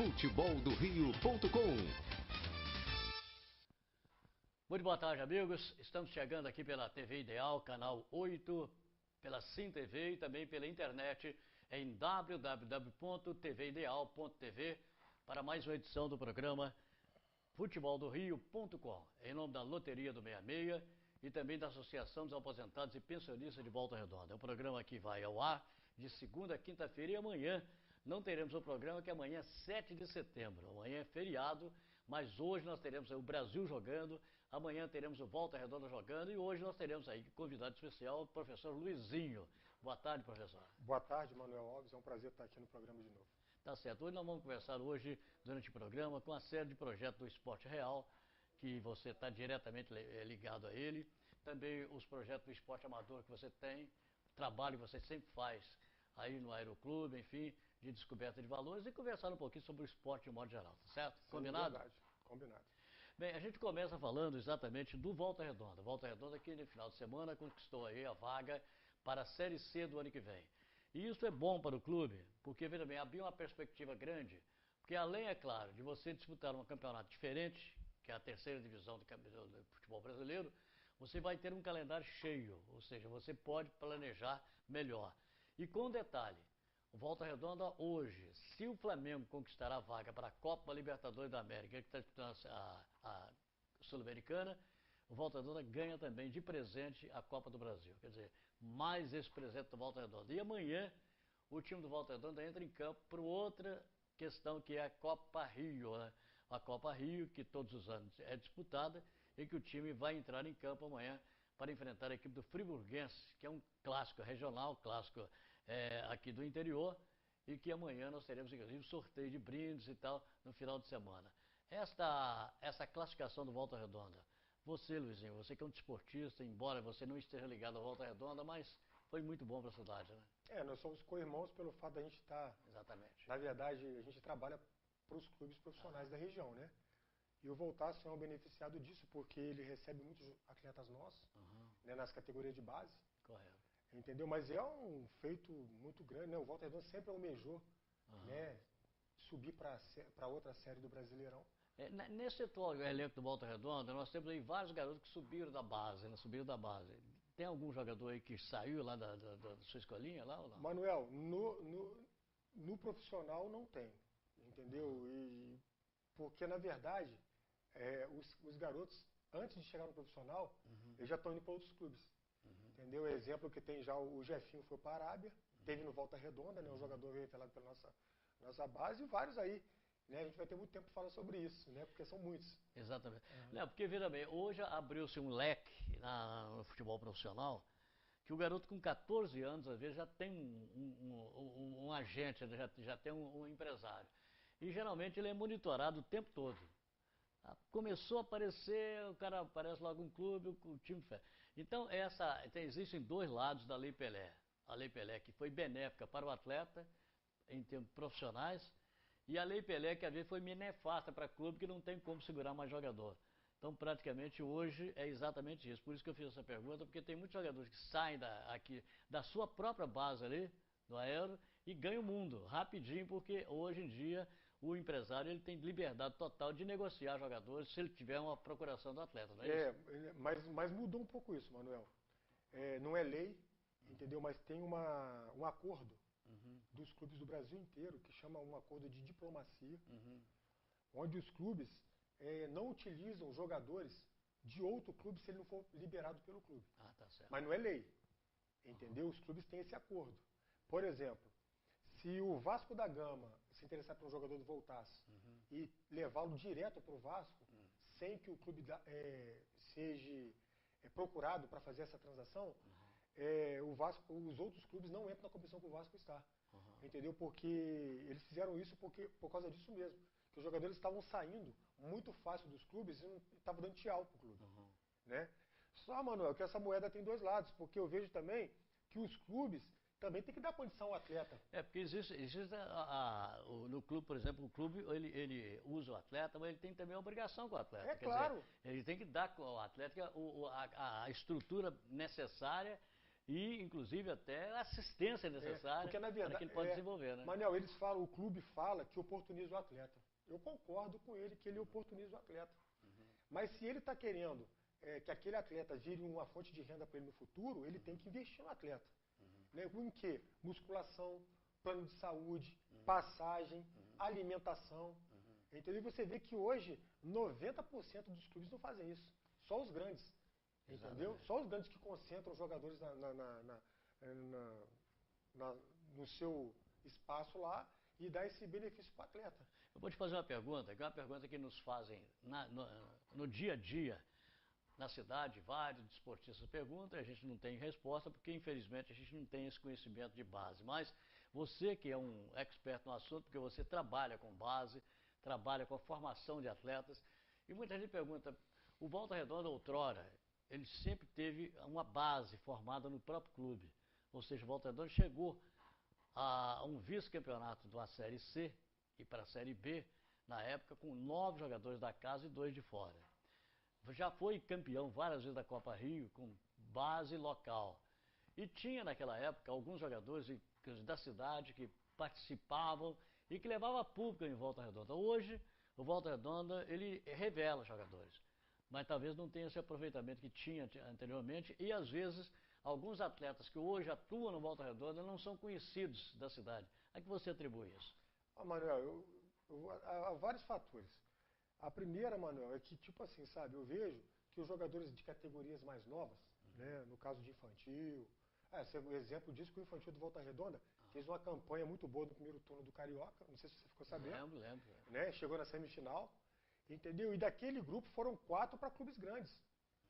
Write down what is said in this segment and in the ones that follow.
futeboldorio.com. Muito boa tarde, amigos. Estamos chegando aqui pela TV Ideal, canal 8, pela Sim TV e também pela internet em www.tvideal.tv para mais uma edição do programa futeboldorio.com, em nome da Loteria do 66 e também da Associação dos Aposentados e Pensionistas de Volta Redonda. É um programa que vai ao ar de segunda a quinta-feira e amanhã não teremos o programa, que amanhã é 7 de setembro. Amanhã é feriado, mas hoje nós teremos o Brasil jogando, amanhã teremos o Volta Redonda jogando e hoje nós teremos aí convidado especial o professor Luizinho. Boa tarde, professor. Boa tarde, Manuel Alves. É um prazer estar aqui no programa de novo. Tá certo. Hoje nós vamos conversar hoje, durante o programa, com a série de projetos do Esporte Real, que você está diretamente ligado a ele. Também os projetos do esporte amador que você tem, o trabalho que você sempre faz aí no Aeroclube, enfim, de descoberta de valores e conversar um pouquinho sobre o esporte de um modo geral, tá certo? Sim, combinado? Verdade, combinado. Bem, a gente começa falando exatamente do Volta Redonda. Volta Redonda que no final de semana conquistou aí a vaga para a Série C do ano que vem. E isso é bom para o clube, porque, veja bem, abriu uma perspectiva grande, porque além, é claro, de você disputar um campeonato diferente, que é a terceira divisão do futebol brasileiro, você vai ter um calendário cheio, ou seja, você pode planejar melhor. E com detalhe, o Volta Redonda hoje, se o Flamengo conquistar a vaga para a Copa Libertadores da América, que está disputando a Sul-Americana, o Volta Redonda ganha também de presente a Copa do Brasil. Quer dizer, mais esse presente do Volta Redonda. E amanhã, o time do Volta Redonda entra em campo para outra questão, que é a Copa Rio, né? A Copa Rio, que todos os anos é disputada, e que o time vai entrar em campo amanhã para enfrentar a equipe do Friburguense, que é um clássico regional, clássico aqui do interior, e que amanhã nós teremos, inclusive, sorteio de brindes e tal, no final de semana. Essa classificação do Volta Redonda, você, Luizinho, você que é um desportista, embora você não esteja ligado à Volta Redonda, mas foi muito bom para a cidade, né? Nós somos co-irmãos pelo fato da gente estar... Exatamente. Na verdade, a gente trabalha para os clubes profissionais da região, né? E o Voltaço é um beneficiado disso, porque ele recebe muitos atletas nossos, né, nas categorias de base. Correto. Entendeu? Mas é um feito muito grande, né? O Volta Redonda sempre almejou, né, subir para outra série do Brasileirão. Nesse atual elenco do Volta Redonda, nós temos aí vários garotos que subiram da base, né? Subiram da base. Tem algum jogador aí que saiu lá da sua escolinha lá ou não? Manuel, no profissional não tem, entendeu? Porque, na verdade, os garotos, antes de chegar no profissional, eles já estão indo para outros clubes. Entendeu? Exemplo que tem já o Jefinho foi para a Arábia, teve no Volta Redonda, né? Um jogador revelado pela nossa base, e vários aí. Né? A gente vai ter muito tempo para falar sobre isso, né? Porque são muitos. Exatamente. Não, porque, veja bem, hoje abriu-se um leque no futebol profissional, que o garoto com 14 anos, às vezes, já tem um agente, já tem um empresário. E geralmente ele é monitorado o tempo todo. Começou a aparecer, o cara aparece logo um clube, o time fecha. Então, existem dois lados da Lei Pelé. A Lei Pelé, que foi benéfica para o atleta, em termos profissionais, e a Lei Pelé, que às vezes foi nefasta para o clube, que não tem como segurar mais jogador. Então, praticamente, hoje é exatamente isso. Por isso que eu fiz essa pergunta, porque tem muitos jogadores que saem da sua própria base ali, do Aero, e ganham o mundo, rapidinho, porque hoje em dia o empresário ele tem liberdade total de negociar jogadores se ele tiver uma procuração do atleta, não é isso? Mas mudou um pouco isso, Manuel. Não é lei, entendeu? Mas tem um acordo dos clubes do Brasil inteiro, que chama um acordo de diplomacia, onde os clubes não utilizam jogadores de outro clube se ele não for liberado pelo clube. Tá certo. Mas não é lei, entendeu? Os clubes têm esse acordo. Por exemplo, se o Vasco da Gama se interessar por um jogador do Voltaço e levá-lo direto para o Vasco, sem que o clube seja procurado para fazer essa transação, os outros clubes não entram na competição que o Vasco está. Entendeu? Porque eles fizeram isso por causa disso mesmo. Que os jogadores estavam saindo muito fácil dos clubes e não estavam dando tchau para o clube. Né? Só, Manuel, que essa moeda tem dois lados, porque eu vejo também que os clubes também tem que dar condição ao atleta. Porque existe no clube, por exemplo, o clube ele usa o atleta, mas ele tem também a obrigação com o atleta. Claro. Dizer, ele tem que dar ao atleta a estrutura necessária e, inclusive, até a assistência necessária porque, na verdade, para que ele possa desenvolver, né? Manel, o clube fala que oportuniza o atleta. Eu concordo com ele que ele oportuniza o atleta. Mas se ele está querendo que aquele atleta vire uma fonte de renda para ele no futuro, ele tem que investir no atleta. Né? Em quê? Musculação, plano de saúde, passagem, alimentação. Entendeu? E você vê que hoje 90% dos clubes não fazem isso. Só os grandes. Entendeu? Só os grandes que concentram jogadores no seu espaço lá e dá esse benefício para o atleta. Eu vou te fazer uma pergunta, que é uma pergunta que nos fazem no dia a dia, na cidade, vários desportistas perguntam e a gente não tem resposta, porque infelizmente a gente não tem esse conhecimento de base. Mas você que é um expert no assunto, porque você trabalha com base, trabalha com a formação de atletas, e muita gente pergunta, o Volta Redonda outrora, ele sempre teve uma base formada no próprio clube. Ou seja, o Volta Redonda chegou a um vice-campeonato de uma Série C e para a Série B, na época, com 9 jogadores da casa e 2 de fora. Já foi campeão várias vezes da Copa Rio, com base local. E tinha naquela época alguns jogadores da cidade que participavam e que levavam público em Volta Redonda. Hoje, o Volta Redonda, ele revela jogadores, mas talvez não tenha esse aproveitamento que tinha anteriormente e, às vezes, alguns atletas que hoje atuam no Volta Redonda não são conhecidos da cidade. A que você atribui isso? Manuel, há vários fatores. A primeira, Manuel, é que, tipo assim, sabe, eu vejo que os jogadores de categorias mais novas, né, no caso de infantil, o exemplo disso que o infantil do Volta Redonda fez uma campanha muito boa no primeiro turno do Carioca, não sei se você ficou sabendo. Lembro. Né, chegou na semifinal, entendeu? E daquele grupo foram 4 para clubes grandes,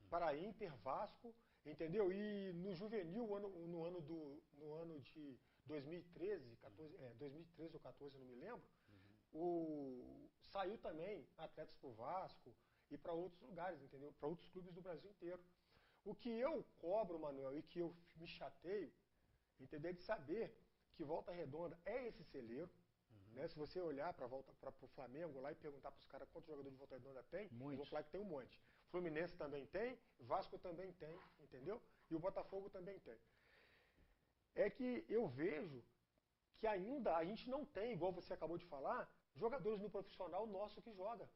para Inter, Vasco, entendeu? E no juvenil, no ano de 2013, 2013 ou 14, não me lembro, saiu também atletas para o Vasco e para outros lugares, entendeu? Para outros clubes do Brasil inteiro. O que eu cobro, Manuel, e que eu me chateio, entendeu? É de saber que Volta Redonda é esse celeiro. Né? Se você olhar para o Flamengo lá e perguntar para os caras quantos jogadores de Volta Redonda tem, eles vão falar que tem um monte. Fluminense também tem, Vasco também tem, entendeu? E o Botafogo também tem. É que eu vejo que ainda a gente não tem, igual você acabou de falar, jogadores no profissional nosso que joga.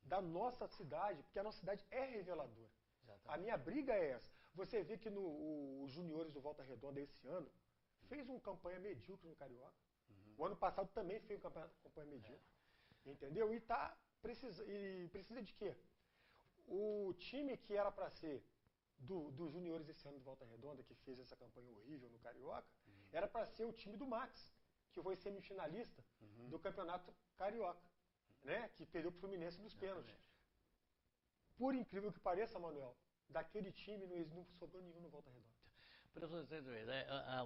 Da nossa cidade, porque a nossa cidade é reveladora. Exatamente. A minha briga é essa. Você vê que os juniores do Volta Redonda esse ano fez uma campanha medíocre no Carioca. O ano passado também fez uma campanha medíocre. Entendeu? E precisa de quê? O time que era para ser dos juniores esse ano do Volta Redonda, que fez essa campanha horrível no Carioca, era para ser o time do Max, que foi semifinalista do Campeonato Carioca, né? Que perdeu para o Fluminense nos pênaltis. Por incrível que pareça, Manuel, daquele time não sobrou nenhum no Volta Redonda.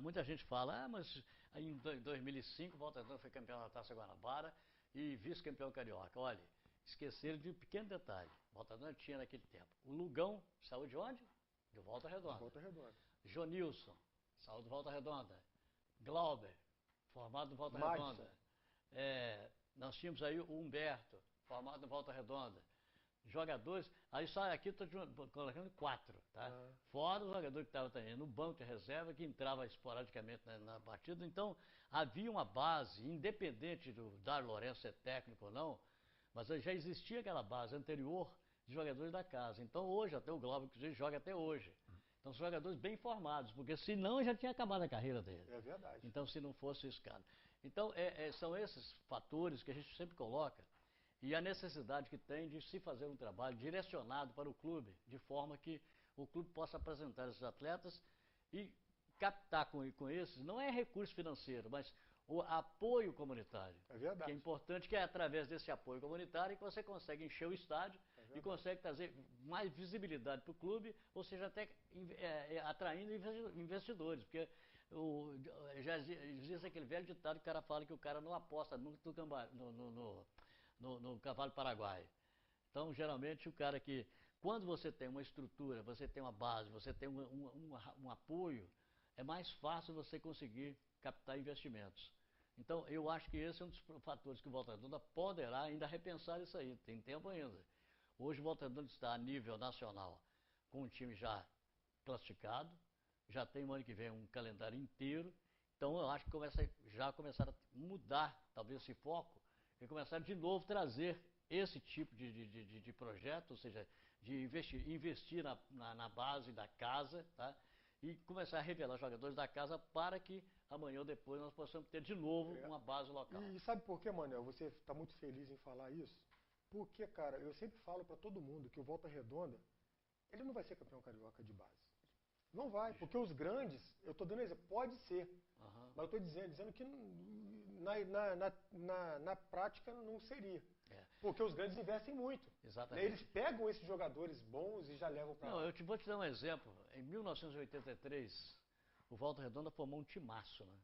Muita gente fala, mas em 2005 o Volta Redonda foi campeão da Taça Guanabara e vice-campeão carioca. Olha, esqueceram de um pequeno detalhe. O Volta Redonda tinha naquele tempo. O Lugão saiu de onde? Do Volta Redonda. Volta Redonda. Jonilson saiu do Volta Redonda. Glauber, formado no Volta Redonda. Nós tínhamos aí o Humberto, formado no Volta Redonda. Jogadores, aí só aqui estou colocando 4, tá? Fora o jogador que estava também no banco de reserva, que entrava esporadicamente na partida. Então, havia uma base, independente do Dar Lourenço ser técnico ou não, mas já existia aquela base anterior de jogadores da casa. Então, hoje, até o Glauber, que joga até hoje. Então, são jogadores bem formados, porque senão já tinha acabado a carreira dele. É verdade. Então, se não fosse isso, cara. Então, são esses fatores que a gente sempre coloca. E a necessidade que tem de se fazer um trabalho direcionado para o clube, de forma que o clube possa apresentar esses atletas e captar com esses, não é recurso financeiro, mas o apoio comunitário. É verdade. Que é importante, que é através desse apoio comunitário que você consegue encher o estádio e consegue trazer mais visibilidade para o clube, ou seja, até atraindo investidores, porque já existe aquele velho ditado que o cara fala que o cara não aposta nunca no cavalo paraguaio. Então, geralmente, o cara que, quando você tem uma estrutura, você tem uma base, você tem um apoio, é mais fácil você conseguir captar investimentos. Então, eu acho que esse é um dos fatores que o Volta Redonda poderá ainda repensar isso aí, tem tempo ainda. Hoje o Volta Redonda está a nível nacional com um time já classificado, já tem o ano que vem um calendário inteiro. Então eu acho que já começaram a mudar, talvez, esse foco, e começar de novo a trazer esse tipo de projeto, ou seja, de investir na base da casa, tá? E começar a revelar jogadores da casa para que amanhã ou depois nós possamos ter de novo uma base local. E sabe por que, Manuel, você está muito feliz em falar isso? Porque, cara, eu sempre falo para todo mundo que o Volta Redonda, ele não vai ser campeão carioca de base. Não vai, porque os grandes, eu estou dando exemplo, pode ser, mas eu estou dizendo que na prática não seria. Porque os grandes investem muito. Exatamente. Eles pegam esses jogadores bons e já levam para lá. Não, vou te dar um exemplo. Em 1983, o Volta Redonda formou um timaço, né?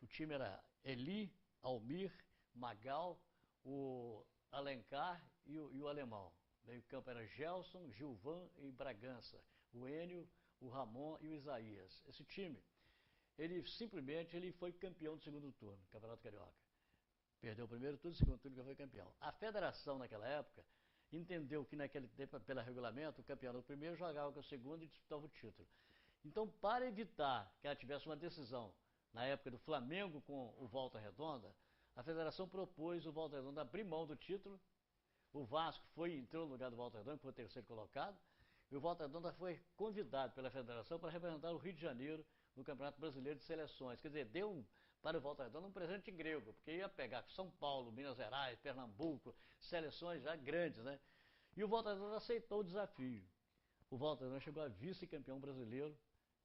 O time era Eli, Almir, Magal, o Alencar e o Alemão. Meio campo era Gelson, Gilvan e Bragança. O Enio, o Ramon e o Isaías. Esse time, ele simplesmente foi campeão do segundo turno, Campeonato Carioca. Perdeu o primeiro turno, o segundo turno que foi campeão. A federação naquela época entendeu que naquele tempo, pelo regulamento, o campeão do primeiro jogava com o segundo e disputava o título. Então, para evitar que ela tivesse uma decisão na época do Flamengo com o Volta Redonda, a federação propôs o Volta Redonda abrir mão do título. O Vasco entrou no lugar do Volta Redonda, que foi o terceiro colocado, e o Volta Redonda foi convidado pela federação para representar o Rio de Janeiro no Campeonato Brasileiro de Seleções. Quer dizer, deu para o Volta Redonda um presente grego, porque ia pegar São Paulo, Minas Gerais, Pernambuco, seleções já grandes, né? E o Volta Redonda aceitou o desafio. O Volta Redonda chegou a vice-campeão brasileiro,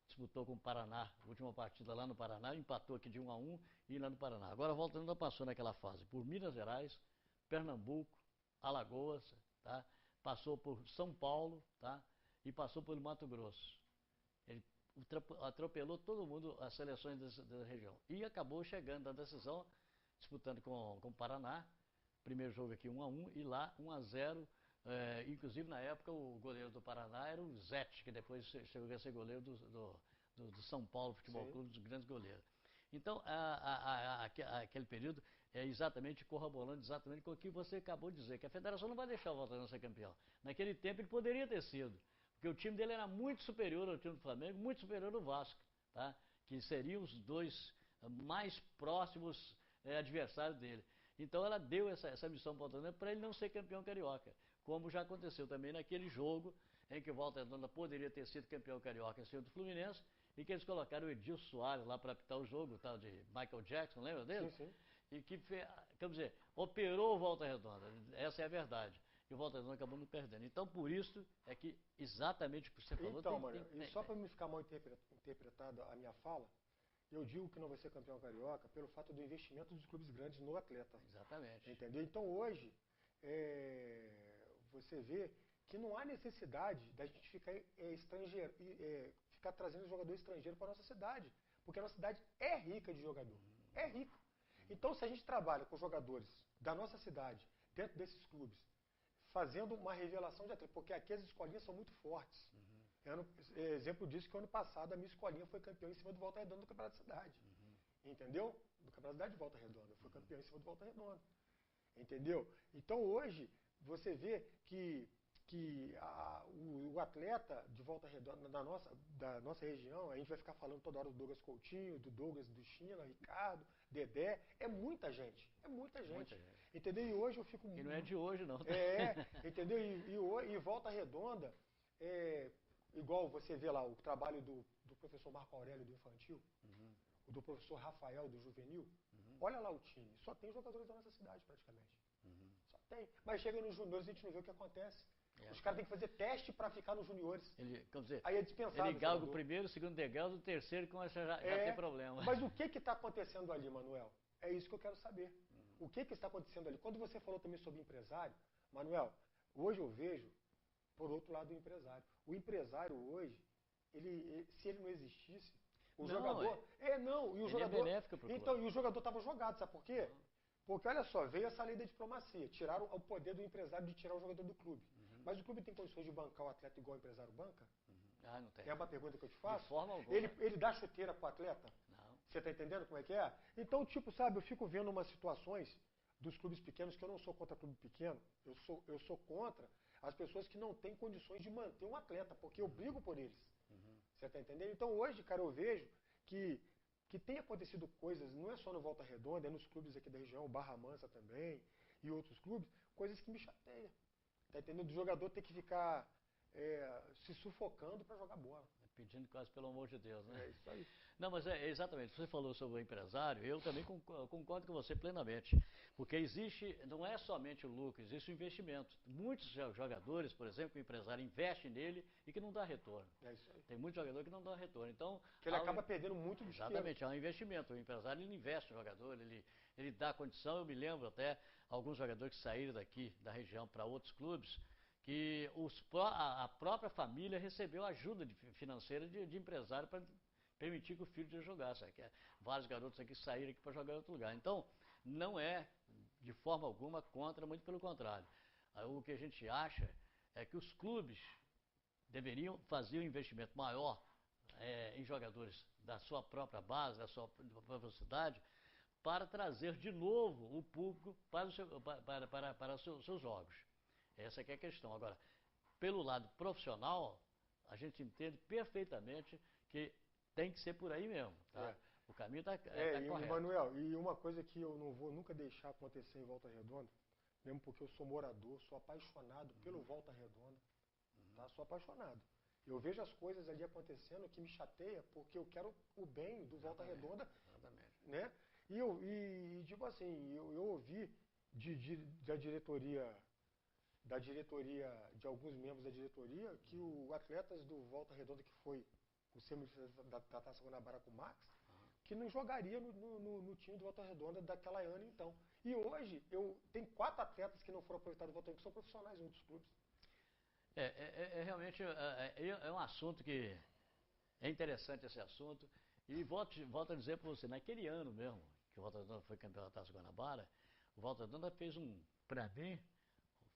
disputou com o Paraná, a última partida lá no Paraná, empatou aqui de 1-1 e lá no Paraná. Agora o Volta Redonda passou naquela fase por Minas Gerais, Pernambuco, Alagoas, tá? Passou por São Paulo, tá? E passou pelo Mato Grosso. Ele atropelou todo mundo, as seleções da região. E acabou chegando na decisão, disputando com o Paraná. Primeiro jogo aqui 1-1 e lá 1-0. Inclusive na época o goleiro do Paraná era o Zete, que depois chegou a ser goleiro do São Paulo Futebol Clube, dos grandes goleiros. Então aquele período é exatamente corroborando exatamente com o que você acabou de dizer, que a federação não vai deixar o Volta Redonda ser campeão. Naquele tempo ele poderia ter sido, porque o time dele era muito superior ao time do Flamengo, muito superior ao Vasco, tá? Que seriam os dois mais próximos adversários dele. Então ela deu essa missão para o Volta Redonda para ele não ser campeão carioca, como já aconteceu também naquele jogo em que o Volta Redonda poderia ter sido campeão carioca em cima do Fluminense, e que eles colocaram o Edilson Soares lá para apitar o jogo, o tal de Michael Jackson, lembra dele? Sim, sim. E que, quer dizer, operou o Volta Redonda, essa é a verdade. E o Volta Redonda acabou não perdendo. Então, por isso, é que exatamente o que você falou... Então, Manuel, e só para não ficar mal interpretada a minha fala, eu digo que não vai ser campeão carioca pelo fato do investimento dos clubes grandes no atleta. Exatamente. Entendeu? Então, hoje, você vê que não há necessidade da gente ficar trazendo jogador estrangeiro para a nossa cidade, porque a nossa cidade é rica de jogador, é rica. Então, se a gente trabalha com jogadores da nossa cidade, dentro desses clubes, fazendo uma revelação de atleta, porque aqui as escolinhas são muito fortes. Exemplo disso que ano passado a minha escolinha foi campeã em cima do Volta Redonda do Campeonato da Cidade. Entendeu? Do Campeonato da Cidade de Volta Redonda. Foi campeã em cima do Volta Redonda. Entendeu? Então hoje você vê que o atleta de Volta Redonda da nossa região, a gente vai ficar falando toda hora do Douglas Coutinho, do Douglas do China, Ricardo, Dedé, é muita gente. É muita gente. Muita gente. Entendeu? E hoje eu fico... E não é de hoje, não. Entendeu? E Volta Redonda, igual você vê lá o trabalho do professor Marco Aurélio do Infantil, do professor Rafael do Juvenil, olha lá o time, só tem jogadores da nossa cidade praticamente. Só tem. Mas chega nos juniores e a gente não vê o que acontece. Os caras têm que fazer teste para ficar nos juniores. Aí é dispensável. Ele galga o primeiro, o segundo degrau, o terceiro já tem problema. Mas o que está acontecendo ali, Manuel? É isso que eu quero saber. O que está acontecendo ali? Quando você falou também sobre empresário, Manuel, hoje eu vejo, por outro lado, o empresário. O empresário hoje, se ele não existisse, o jogador... E o jogador... é benéfico pro clube. Então, e o jogador estava jogado, sabe por quê? Porque, olha só, veio essa lei da diplomacia, tiraram o poder do empresário de tirar o jogador do clube. Mas o clube tem condições de bancar o atleta igual o empresário banca? Não tem. É uma pergunta que eu te faço. De forma alguma. Ele dá chuteira pro atleta? Não. Você está entendendo como é que é? Então, tipo, sabe, eu fico vendo umas situações dos clubes pequenos, que eu não sou contra clube pequeno, eu sou contra as pessoas que não têm condições de manter um atleta, porque eu brigo por eles. Você está entendendo? Então hoje, cara, eu vejo que tem acontecido coisas, não é só no Volta Redonda, é nos clubes aqui da região, Barra Mansa também, e outros clubes, coisas que me chateiam. Tá entendendo? Do jogador ter que ficar se sufocando para jogar bola. Pedindo quase pelo amor de Deus, né? É isso aí. Não, mas é exatamente, você falou sobre o empresário, eu também concordo com você plenamente, porque existe, não é somente o lucro, existe o investimento. Muitos jogadores, por exemplo, o empresário investe nele e que não dá retorno. É isso aí. Tem muito jogador que não dá retorno. Então, que ele acaba perdendo muito do exatamente, é um investimento. O empresário ele investe no jogador, ele dá condição. Eu me lembro até alguns jogadores que saíram daqui da região para outros clubes, que a própria família recebeu ajuda financeira de empresário para permitir que o filho dele jogasse. Vários garotos aqui saíram aqui para jogar em outro lugar. Então, não é de forma alguma contra, muito pelo contrário. O que a gente acha é que os clubes deveriam fazer um investimento maior em jogadores da sua própria base, da sua própria cidade, para trazer de novo o público para os seus jogos. Essa que é a questão. Agora, pelo lado profissional, a gente entende perfeitamente que tem que ser por aí mesmo. Tá? O caminho está correto. Manuel, e uma coisa que eu não vou nunca deixar acontecer em Volta Redonda, mesmo porque eu sou morador, sou apaixonado pelo Volta Redonda, tá? Sou apaixonado. Eu vejo as coisas ali acontecendo que me chateia, porque eu quero o bem do Volta Redonda, né? E tipo assim, eu ouvi da diretoria, de alguns membros da diretoria, que o atletas do Volta Redonda, que foi o semifinalista da Taça Guanabara com o Max, que não jogaria no time do Volta Redonda daquela ano então. E hoje, tem 4 atletas que não foram aproveitados do Volta Redonda, que são profissionais em outros clubes. Realmente é um assunto que é interessante esse assunto. E volto a dizer para você, naquele ano mesmo, que o Volta Redonda foi campeão da Taça Guanabara, o Volta Redonda fez para mim,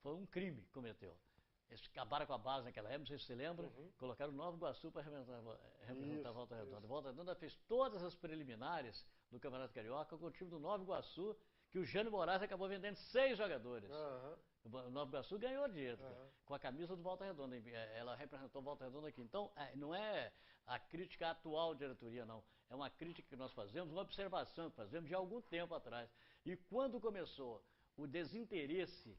foi um crime que cometeu. Eles acabaram com a base naquela época, não sei se você lembra, colocaram Nova Iguaçu para representar a Volta Redonda. A Volta Redonda fez todas as preliminares do Campeonato Carioca com o time do Nova Iguaçu, que o Jânio Moraes acabou vendendo 6 jogadores. O Nova Iguaçu ganhou dinheiro com a camisa do Volta Redonda. Ela representou o Volta Redonda aqui. Então, não é a crítica à atual diretoria, não. É uma crítica que nós fazemos, uma observação que fazemos de algum tempo atrás. E quando começou o desinteresse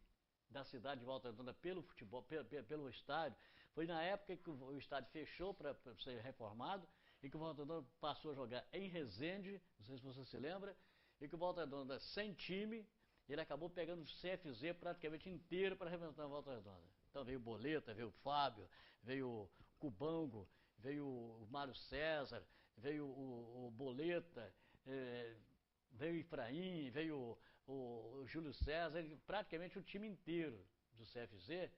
da cidade de Volta Redonda pelo futebol, pelo estádio, foi na época que o estádio fechou para ser reformado e que o Volta Redonda passou a jogar em Resende, não sei se você se lembra, e que o Volta Redonda, sem time, ele acabou pegando o CFZ praticamente inteiro para representar a Volta Redonda. Então veio o Boleta, veio o Fábio, veio o Cubango, veio o Mário César, veio o Boleta, veio o Efraim, veio o Júlio César, praticamente o time inteiro do CFZ.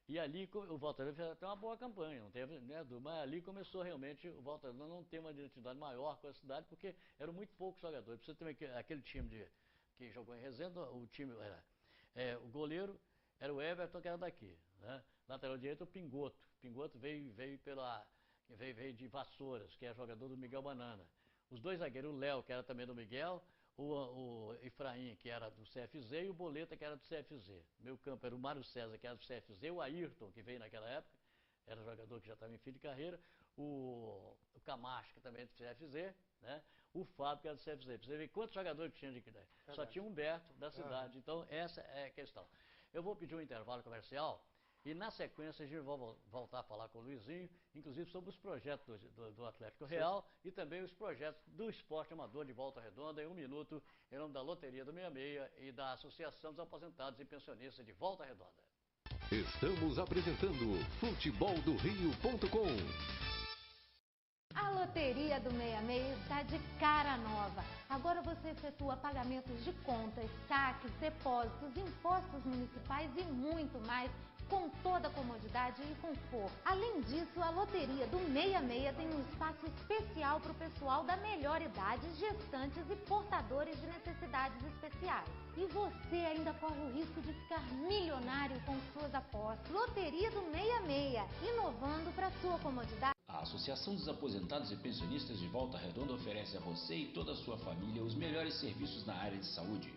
E ali o Volta Redonda fez até uma boa campanha, não teve, né, mas ali começou realmente o Volta Redonda não ter uma identidade maior com a cidade, porque eram muito poucos jogadores. Pra você ter aquele time que jogou em Resenda, o time era o goleiro era o Everton, que era daqui, né? Lateral direito o Pingoto. Pingoto veio de Vassouras, que é jogador do Miguel Banana. Os 2 zagueiros, o Léo, que era também do Miguel, o Efraim, que era do CFZ, e o Boleta, que era do CFZ. Meu campo era o Mário César, que era do CFZ, o Ayrton, que veio naquela época, era jogador que já estava em fim de carreira, o Camacho, que também é do CFZ, né? O Fábio, que era do CFZ. Você vê quantos jogadores tinha de Quidé? Só tinha Humberto da cidade. Então, essa é a questão. Eu vou pedir um intervalo comercial e, na sequência, a gente vai voltar a falar com o Luizinho, inclusive sobre os projetos do Atlético Real e também os projetos do esporte amador de Volta Redonda, em 1 minuto, em nome da Loteria do 66 e da Associação dos Aposentados e Pensionistas de Volta Redonda. Estamos apresentando futeboldorio.com. A Loteria do 66 está de cara nova. Agora você efetua pagamentos de contas, saques, depósitos, impostos municipais e muito mais, com toda a comodidade e conforto. Além disso, a Loteria do 66 tem um espaço especial para o pessoal da melhor idade, gestantes e portadores de necessidades especiais. E você ainda corre o risco de ficar milionário com suas apostas. Loteria do 66, inovando para sua comodidade. A Associação dos Aposentados e Pensionistas de Volta Redonda oferece a você e toda a sua família os melhores serviços na área de saúde.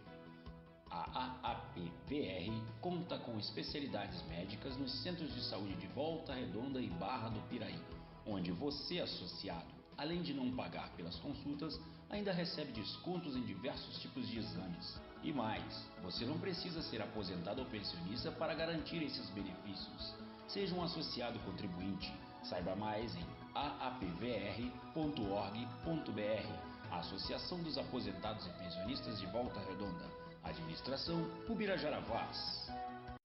A AAPVR conta com especialidades médicas nos centros de saúde de Volta Redonda e Barra do Piraí. onde você, associado, além de não pagar pelas consultas, ainda recebe descontos em diversos tipos de exames. E mais, você não precisa ser aposentado ou pensionista para garantir esses benefícios. Seja um associado contribuinte. Saiba mais em aapvr.org.br. Associação dos Aposentados e Pensionistas de Volta Redonda. Administração Ubirajara Vaz.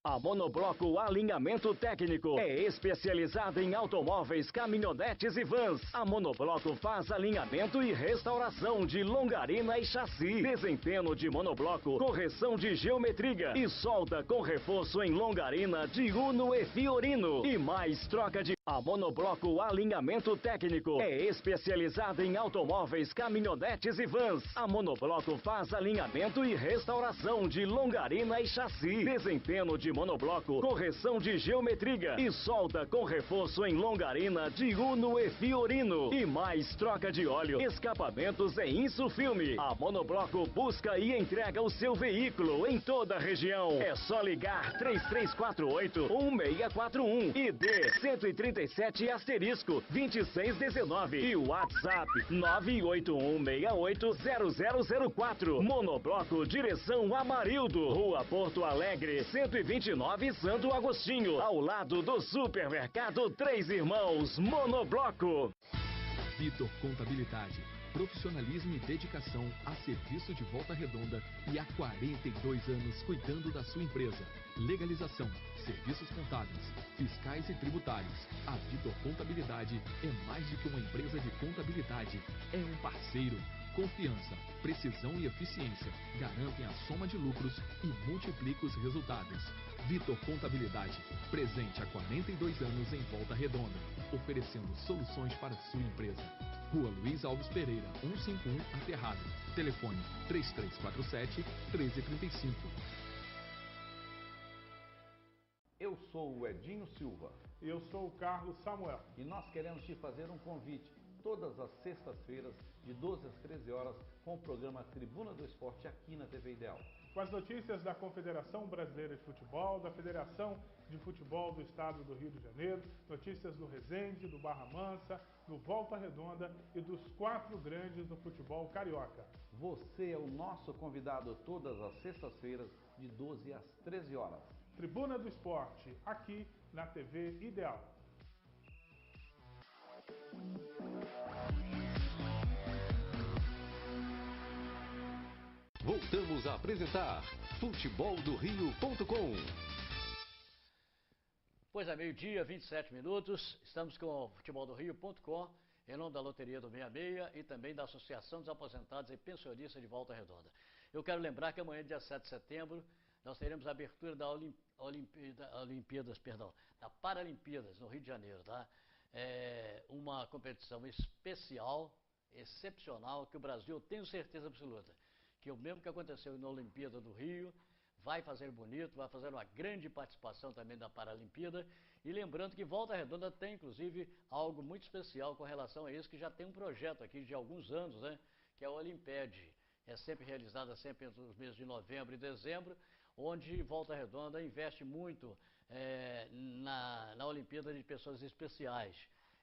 A Monobloco Alinhamento Técnico é especializada em automóveis, caminhonetes e vans. A Monobloco faz alinhamento e restauração de longarina e chassi, desempenho de monobloco, correção de geometria e solda com reforço em longarina de Uno e Fiorino e mais troca de... A Monobloco Alinhamento Técnico é especializada em automóveis, caminhonetes e vans. A Monobloco faz alinhamento e restauração de longarina e chassi, desempenho de monobloco, correção de geometria e solda com reforço em longarina de Uno e Fiorino e mais troca de óleo, escapamentos e insufilme. A Monobloco busca e entrega o seu veículo em toda a região. É só ligar 3348-1641 e D 137 *2619 e o WhatsApp 981680004. Monobloco direção Amarildo, Rua Porto Alegre, 129 Santo Agostinho, ao lado do Supermercado Três Irmãos. Monobloco. Vitor Contabilidade. Profissionalismo e dedicação a serviço de Volta Redonda e há 42 anos cuidando da sua empresa. Legalização, serviços contábeis, fiscais e tributários. A Vitor Contabilidade é mais do que uma empresa de contabilidade, é um parceiro. Confiança, precisão e eficiência garantem a soma de lucros e multiplicam os resultados. Vitor Contabilidade, presente há 42 anos em Volta Redonda, oferecendo soluções para a sua empresa. Rua Luiz Alves Pereira, 151, Aterrado. Telefone 3347-1335. Eu sou o Edinho Silva. Eu sou o Carlos Samuel. E nós queremos te fazer um convite. Todas as sextas-feiras, de 12 às 13 horas, com o programa Tribuna do Esporte aqui na TV Ideal. Com as notícias da Confederação Brasileira de Futebol, da Federação de Futebol do Estado do Rio de Janeiro, notícias do Resende, do Barra Mansa, do Volta Redonda e dos 4 grandes do futebol carioca. Você é o nosso convidado todas as sextas-feiras, de 12 às 13 horas. Tribuna do Esporte, aqui na TV Ideal. Voltamos a apresentar futeboldorio.com. Pois é, meio-dia, 27 minutos. Estamos com o futeboldorio.com, em nome da Loteria do 66 e também da Associação dos Aposentados e Pensionistas de Volta Redonda. Eu quero lembrar que amanhã, dia 7 de setembro, nós teremos a abertura da da Paralimpíadas, no Rio de Janeiro, tá? É uma competição especial, excepcional, que o Brasil, eu tenho certeza absoluta, que o mesmo que aconteceu na Olimpíada do Rio, vai fazer bonito, vai fazer uma grande participação também da Paralimpíada. E lembrando que Volta Redonda tem, inclusive, algo muito especial com relação a isso, que já tem um projeto aqui de alguns anos, né? Que é o Olimpíade. É sempre realizada sempre entre os meses de novembro e dezembro, onde Volta Redonda investe muito na Olimpíada de pessoas especiais.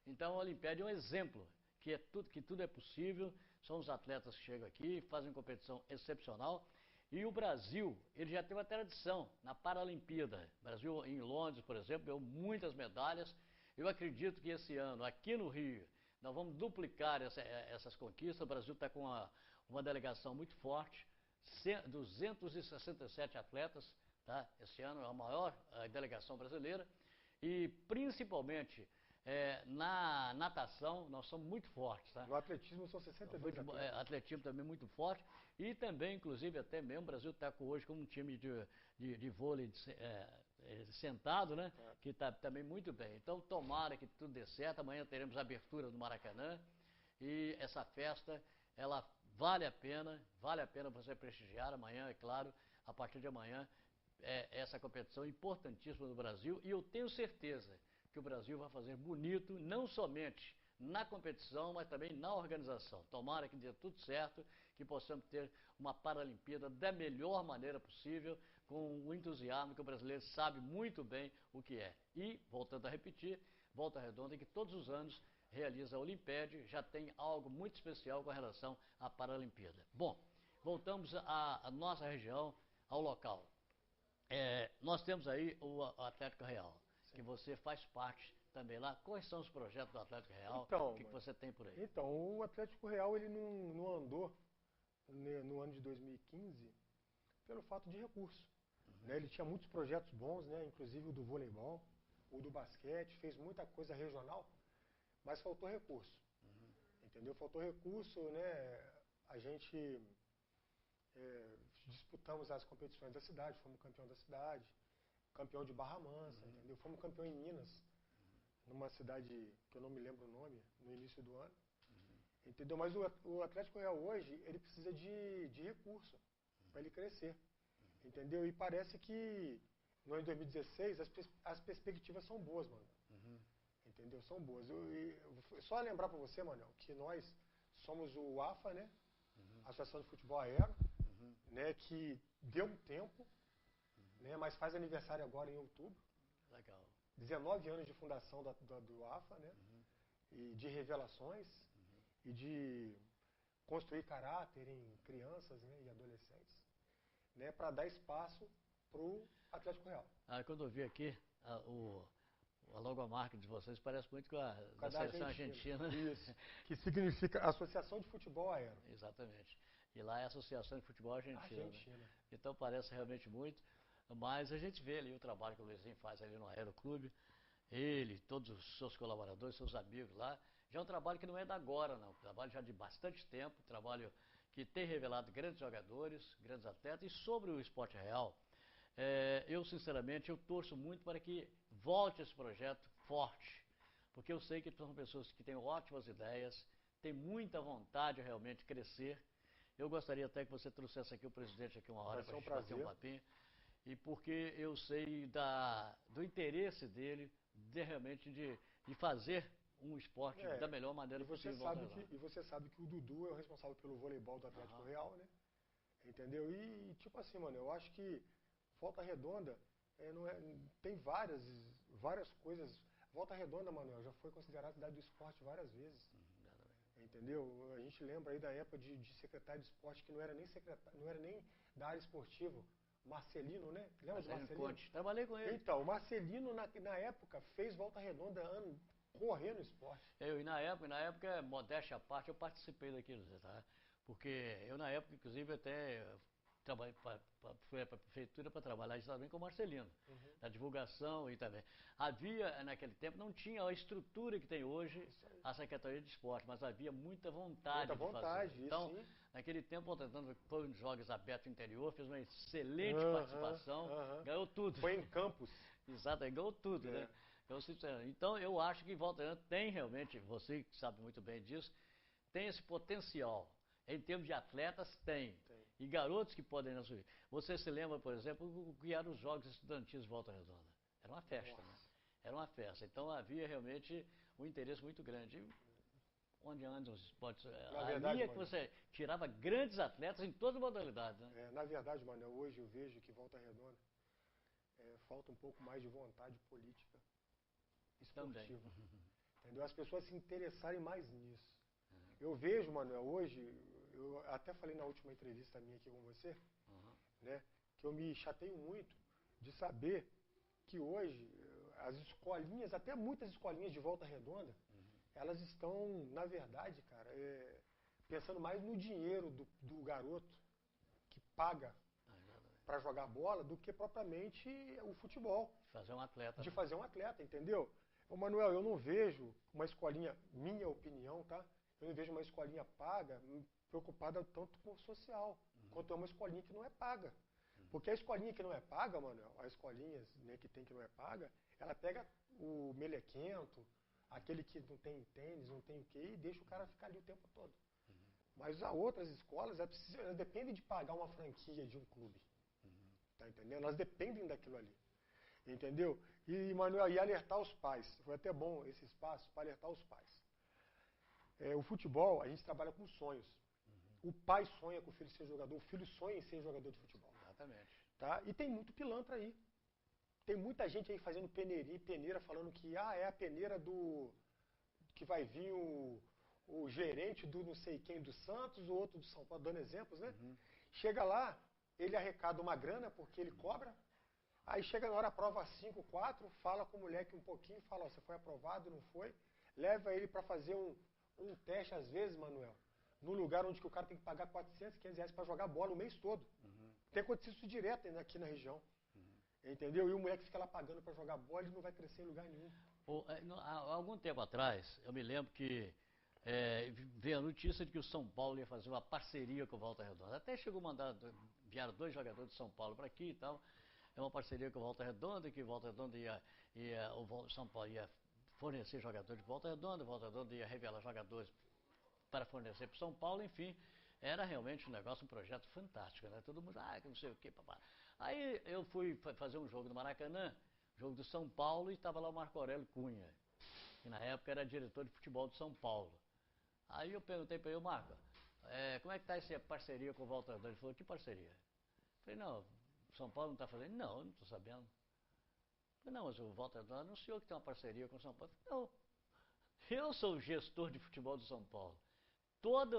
Então a Olimpíada é um exemplo que tudo é possível. São os atletas que chegam aqui, fazem competição excepcional. E o Brasil, ele já tem uma tradição na Paralimpíada. O Brasil, em Londres, por exemplo, ganhou muitas medalhas. Eu acredito que esse ano, aqui no Rio, nós vamos duplicar essas conquistas. O Brasil está com uma delegação muito forte, 267 atletas, tá? Esse ano é a maior delegação brasileira. E, principalmente, na natação, nós somos muito fortes, tá? No atletismo são 62 atletas. Atletismo também muito forte. E também, inclusive, até mesmo, o Brasil está hoje como um time de vôlei sentado, né? Que está também muito bem. Então, tomara que tudo dê certo. Amanhã teremos a abertura do Maracanã. E essa festa, ela vale a pena você prestigiar. Amanhã, é claro, a partir de amanhã, essa competição importantíssima do Brasil. E eu tenho certeza que o Brasil vai fazer bonito, não somente na competição, mas também na organização. Tomara que dê tudo certo, que possamos ter uma Paralimpíada da melhor maneira possível, com o entusiasmo que o brasileiro sabe muito bem o que é. E, voltando a repetir, Volta Redonda, que todos os anos realiza a Olimpíada, já tem algo muito especial com relação à Paralimpíada. Bom, voltamos à nossa região, ao local. Nós temos aí o Atlético Real, que você faz parte também lá. Quais são os projetos do Atlético Real? Então, o que você tem por aí? Então, o Atlético Real ele não andou no ano de 2015 pelo fato de recurso. Né? Ele tinha muitos projetos bons, né? Inclusive o do voleibol, o do basquete, fez muita coisa regional, mas faltou recurso. Entendeu? Faltou recurso, né? A gente disputamos as competições da cidade, fomos campeão da cidade, campeão de Barra Mansa, entendeu? Fomos campeão em Minas, numa cidade que eu não me lembro o nome, no início do ano. Entendeu? Mas o Atlético Real hoje, ele precisa de recurso para ele crescer. Entendeu? E parece que no ano de 2016 as perspectivas são boas, mano. Entendeu? São boas. Só lembrar para você, Manuel, que nós somos o AFA, né? Associação de Futebol Aéreo, né? Que deu um tempo, né? Mas faz aniversário agora em outubro. Legal. 19 anos de fundação do AFA, né? E de revelações e de construir caráter em crianças, né? E adolescentes, né? Para dar espaço para o Atlético Real. Quando eu vi aqui a logomarca de vocês parece muito com a da seleção argentina. Isso, que significa Associação de Futebol Aéreo. Exatamente. E lá é a Associação de Futebol Argentina. Né? Então parece realmente muito, mas a gente vê ali o trabalho que o Luizinho faz ali no Aeroclube, ele, todos os seus colaboradores, seus amigos lá, já é um trabalho que não é da agora, não. Um trabalho já de bastante tempo, um trabalho que tem revelado grandes jogadores, grandes atletas. E sobre o esporte real, eu sinceramente eu torço muito para que volte esse projeto forte, porque eu sei que são pessoas que têm ótimas ideias, têm muita vontade de realmente crescer. Eu gostaria até que você trouxesse aqui o presidente aqui uma hora para a gente bater um papinho, e porque eu sei do interesse dele de realmente de fazer um esporte da melhor maneira possível. E você sabe que o Dudu é o responsável pelo voleibol do Atlético Real, né? Entendeu? E tipo assim, mano, eu acho que Volta Redonda tem várias coisas. Volta Redonda, Manuel, já foi considerada cidade do esporte várias vezes. Entendeu? A gente lembra aí da época de secretário de esporte que não era nem da área esportiva. Marcelino, né? Lembra de Marcelino? Conte. Trabalhei com ele. Então, o Marcelino na época fez Volta Redonda correr no esporte. E na época, modéstia à parte, eu participei daquilo, tá? Porque eu na época, inclusive, até fui para a prefeitura para trabalhar também com o Marcelino, na divulgação e também. Havia, naquele tempo, não tinha a estrutura que tem hoje a Secretaria de Esporte, mas havia muita vontade de fazer. Então, naquele tempo, foi nos Jogos Abertos Interior, fez uma excelente participação, ganhou tudo. Foi em Campos. Exato, ganhou tudo, né? Então, eu acho que Volta Redonda tem realmente, você que sabe muito bem disso, tem esse potencial. Em termos de atletas, tem. E garotos que podem assumir. Você se lembra, por exemplo, o que eram os Jogos Estudantis de Volta Redonda? Era uma festa, né? Era uma festa. Então havia realmente um interesse muito grande. Onde anda os esportes? Ali é que você tirava grandes atletas em todas as modalidades, né? Na verdade, Manuel, hoje eu vejo que Volta Redonda falta um pouco mais de vontade política esportiva. Entendeu? As pessoas se interessarem mais nisso. Eu vejo, Manuel, hoje, eu até falei na última entrevista minha aqui com você, né, que eu me chateio muito de saber que hoje as escolinhas, até muitas escolinhas de Volta Redonda, elas estão, na verdade, cara, pensando mais no dinheiro do garoto que paga para jogar bola do que propriamente o futebol. De fazer um atleta, entendeu? Ô, Manuel, eu não vejo uma escolinha, minha opinião, tá? Eu não vejo uma escolinha paga preocupada tanto com o social, quanto é uma escolinha que não é paga. Porque a escolinha que não é paga, Manuel, as escolinhas, né, que não é paga, ela pega o melequento, aquele que não tem tênis, não tem o quê, e deixa o cara ficar ali o tempo todo. Mas as outras escolas, elas dependem de pagar uma franquia de um clube. Tá entendendo? Elas dependem daquilo ali. Entendeu? E, Manuel, e alertar os pais. Foi até bom esse espaço para alertar os pais. O futebol, a gente trabalha com sonhos. O pai sonha com o filho ser jogador, o filho sonha em ser jogador de futebol. Exatamente. Tá? E tem muito pilantra aí. Tem muita gente aí fazendo peneira falando que é a peneira que que vai vir o gerente do não sei quem do Santos, o outro do São Paulo, dando exemplos, né? Chega lá, ele arrecada uma grana porque ele cobra, aí chega na hora, aprova 5, 4, fala com o moleque um pouquinho, fala, ó, você foi aprovado, não foi? Leva ele para fazer um teste, às vezes, Manuel, num lugar onde que o cara tem que pagar 400, 500 reais para jogar bola o mês todo. Tem acontecido isso direto aqui na região. Entendeu? E o moleque fica lá pagando para jogar bola, ele não vai crescer em lugar nenhum. Há algum tempo atrás, eu me lembro que veio a notícia de que o São Paulo ia fazer uma parceria com o Volta Redonda. Até chegou a mandar, vieram 2 jogadores de São Paulo para aqui e tal. É uma parceria com o Volta Redonda, que o Volta Redonda o São Paulo ia fornecer jogadores de Volta Redonda, o Volta Redonda ia revelar jogadores para fornecer para o São Paulo, enfim. Era realmente um negócio, um projeto fantástico, né? Todo mundo, que não sei o quê, papá. Aí eu fui fazer um jogo no Maracanã, jogo do São Paulo, e estava lá o Marco Aurélio Cunha, que na época era diretor de futebol do São Paulo. Aí eu perguntei para ele, Marco, como é que está essa parceria com o Volta Redonda? Ele falou, que parceria? Eu falei, não, o São Paulo não está fazendo? Não, eu não estou sabendo. Eu falei, não, mas o Volta Redonda anunciou que tem uma parceria com o São Paulo. Eu falei, não, eu sou o gestor de futebol do São Paulo. Todo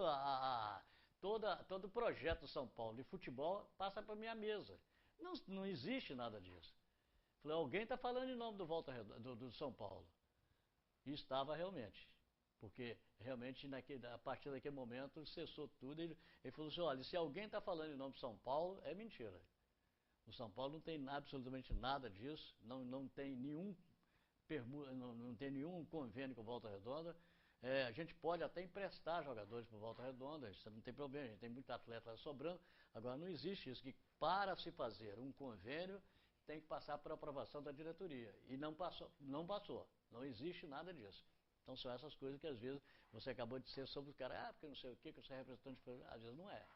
o projeto do São Paulo de futebol passa para minha mesa. Não existe nada disso. Falei, alguém está falando em nome do Volta Redonda, do São Paulo. E estava realmente. Porque realmente a partir daquele momento cessou tudo. Ele falou assim, olha, se alguém está falando em nome do São Paulo, é mentira. O São Paulo não tem absolutamente nada disso, não tem nenhum convênio com o Volta Redonda. A gente pode até emprestar jogadores para o Volta Redonda, isso não tem problema, a gente tem muito atleta lá sobrando. Agora, não existe isso, que para se fazer um convênio tem que passar por aprovação da diretoria. E não passou, não existe nada disso. Então são essas coisas que às vezes você acabou de ser sobre o cara, porque não sei o que você é representante, às vezes não é.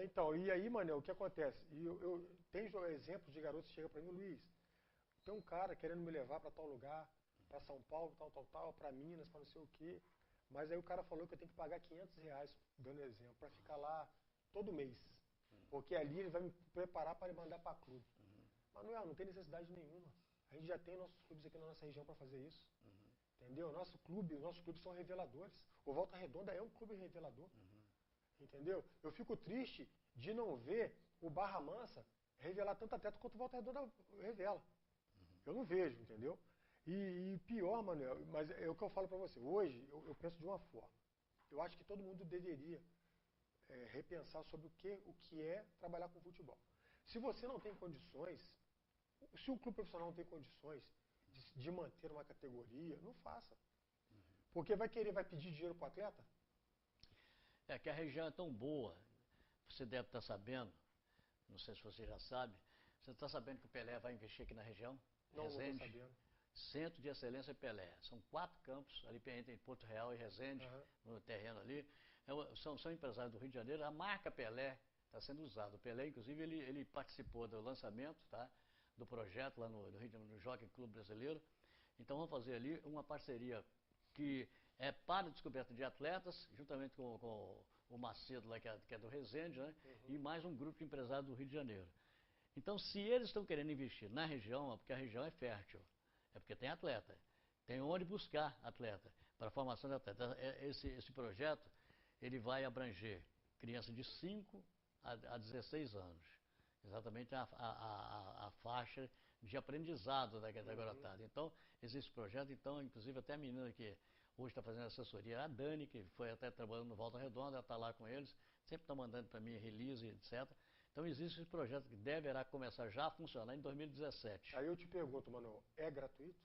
Então, e aí, Manel, o que acontece? Eu tenho exemplos de garotos que chegam para mim, Luiz, tem um cara querendo me levar para tal lugar, para São Paulo, tal, para Minas, para não sei o quê. Mas aí o cara falou que eu tenho que pagar 500 reais, dando exemplo, para ficar lá todo mês. Porque ali ele vai me preparar para me mandar para clube. Manuel, não tem necessidade nenhuma. A gente já tem nossos clubes aqui na nossa região para fazer isso. Entendeu? Nossos clubes são reveladores. O Volta Redonda é um clube revelador. Entendeu? Eu fico triste de não ver o Barra Mansa revelar tanto atleta quanto o Volta Redonda revela. Eu não vejo, entendeu? E pior, Manuel, mas é o que eu falo para você. Hoje, eu penso de uma forma. Eu acho que todo mundo deveria repensar sobre o que é trabalhar com futebol. Se você não tem condições, se o clube profissional não tem condições de manter uma categoria, não faça. Porque vai pedir dinheiro para o atleta? É que a região é tão boa, você deve estar sabendo, não sei se você já sabe, você está sabendo que o Pelé vai investir aqui na região? Não, Resende, não estou sabendo. Centro de Excelência Pelé. São 4 campos, ali entre Porto Real e Resende, no terreno ali. São empresários do Rio de Janeiro. A marca Pelé está sendo usada. O Pelé, inclusive, ele participou do lançamento, tá, do projeto lá no Rio de Janeiro, no Jockey Clube Brasileiro. Então vamos fazer ali uma parceria que é para a descoberta de atletas, juntamente com o Macedo, lá, que é do Resende, né? E mais um grupo de empresários do Rio de Janeiro. Então, se eles estão querendo investir na região, é porque a região é fértil, é porque tem atleta, tem onde buscar atleta, para a formação de atleta. Esse projeto, ele vai abranger crianças de 5 a 16 anos, exatamente a faixa de aprendizado da garotada. Então, existe projeto, então, inclusive até a menina que hoje está fazendo assessoria, a Dani, que foi até trabalhando no Volta Redonda, ela está lá com eles, sempre está mandando para mim release, etc. Então existe esse projeto que deverá começar já a funcionar em 2017. Aí eu te pergunto, Manuel, é gratuito?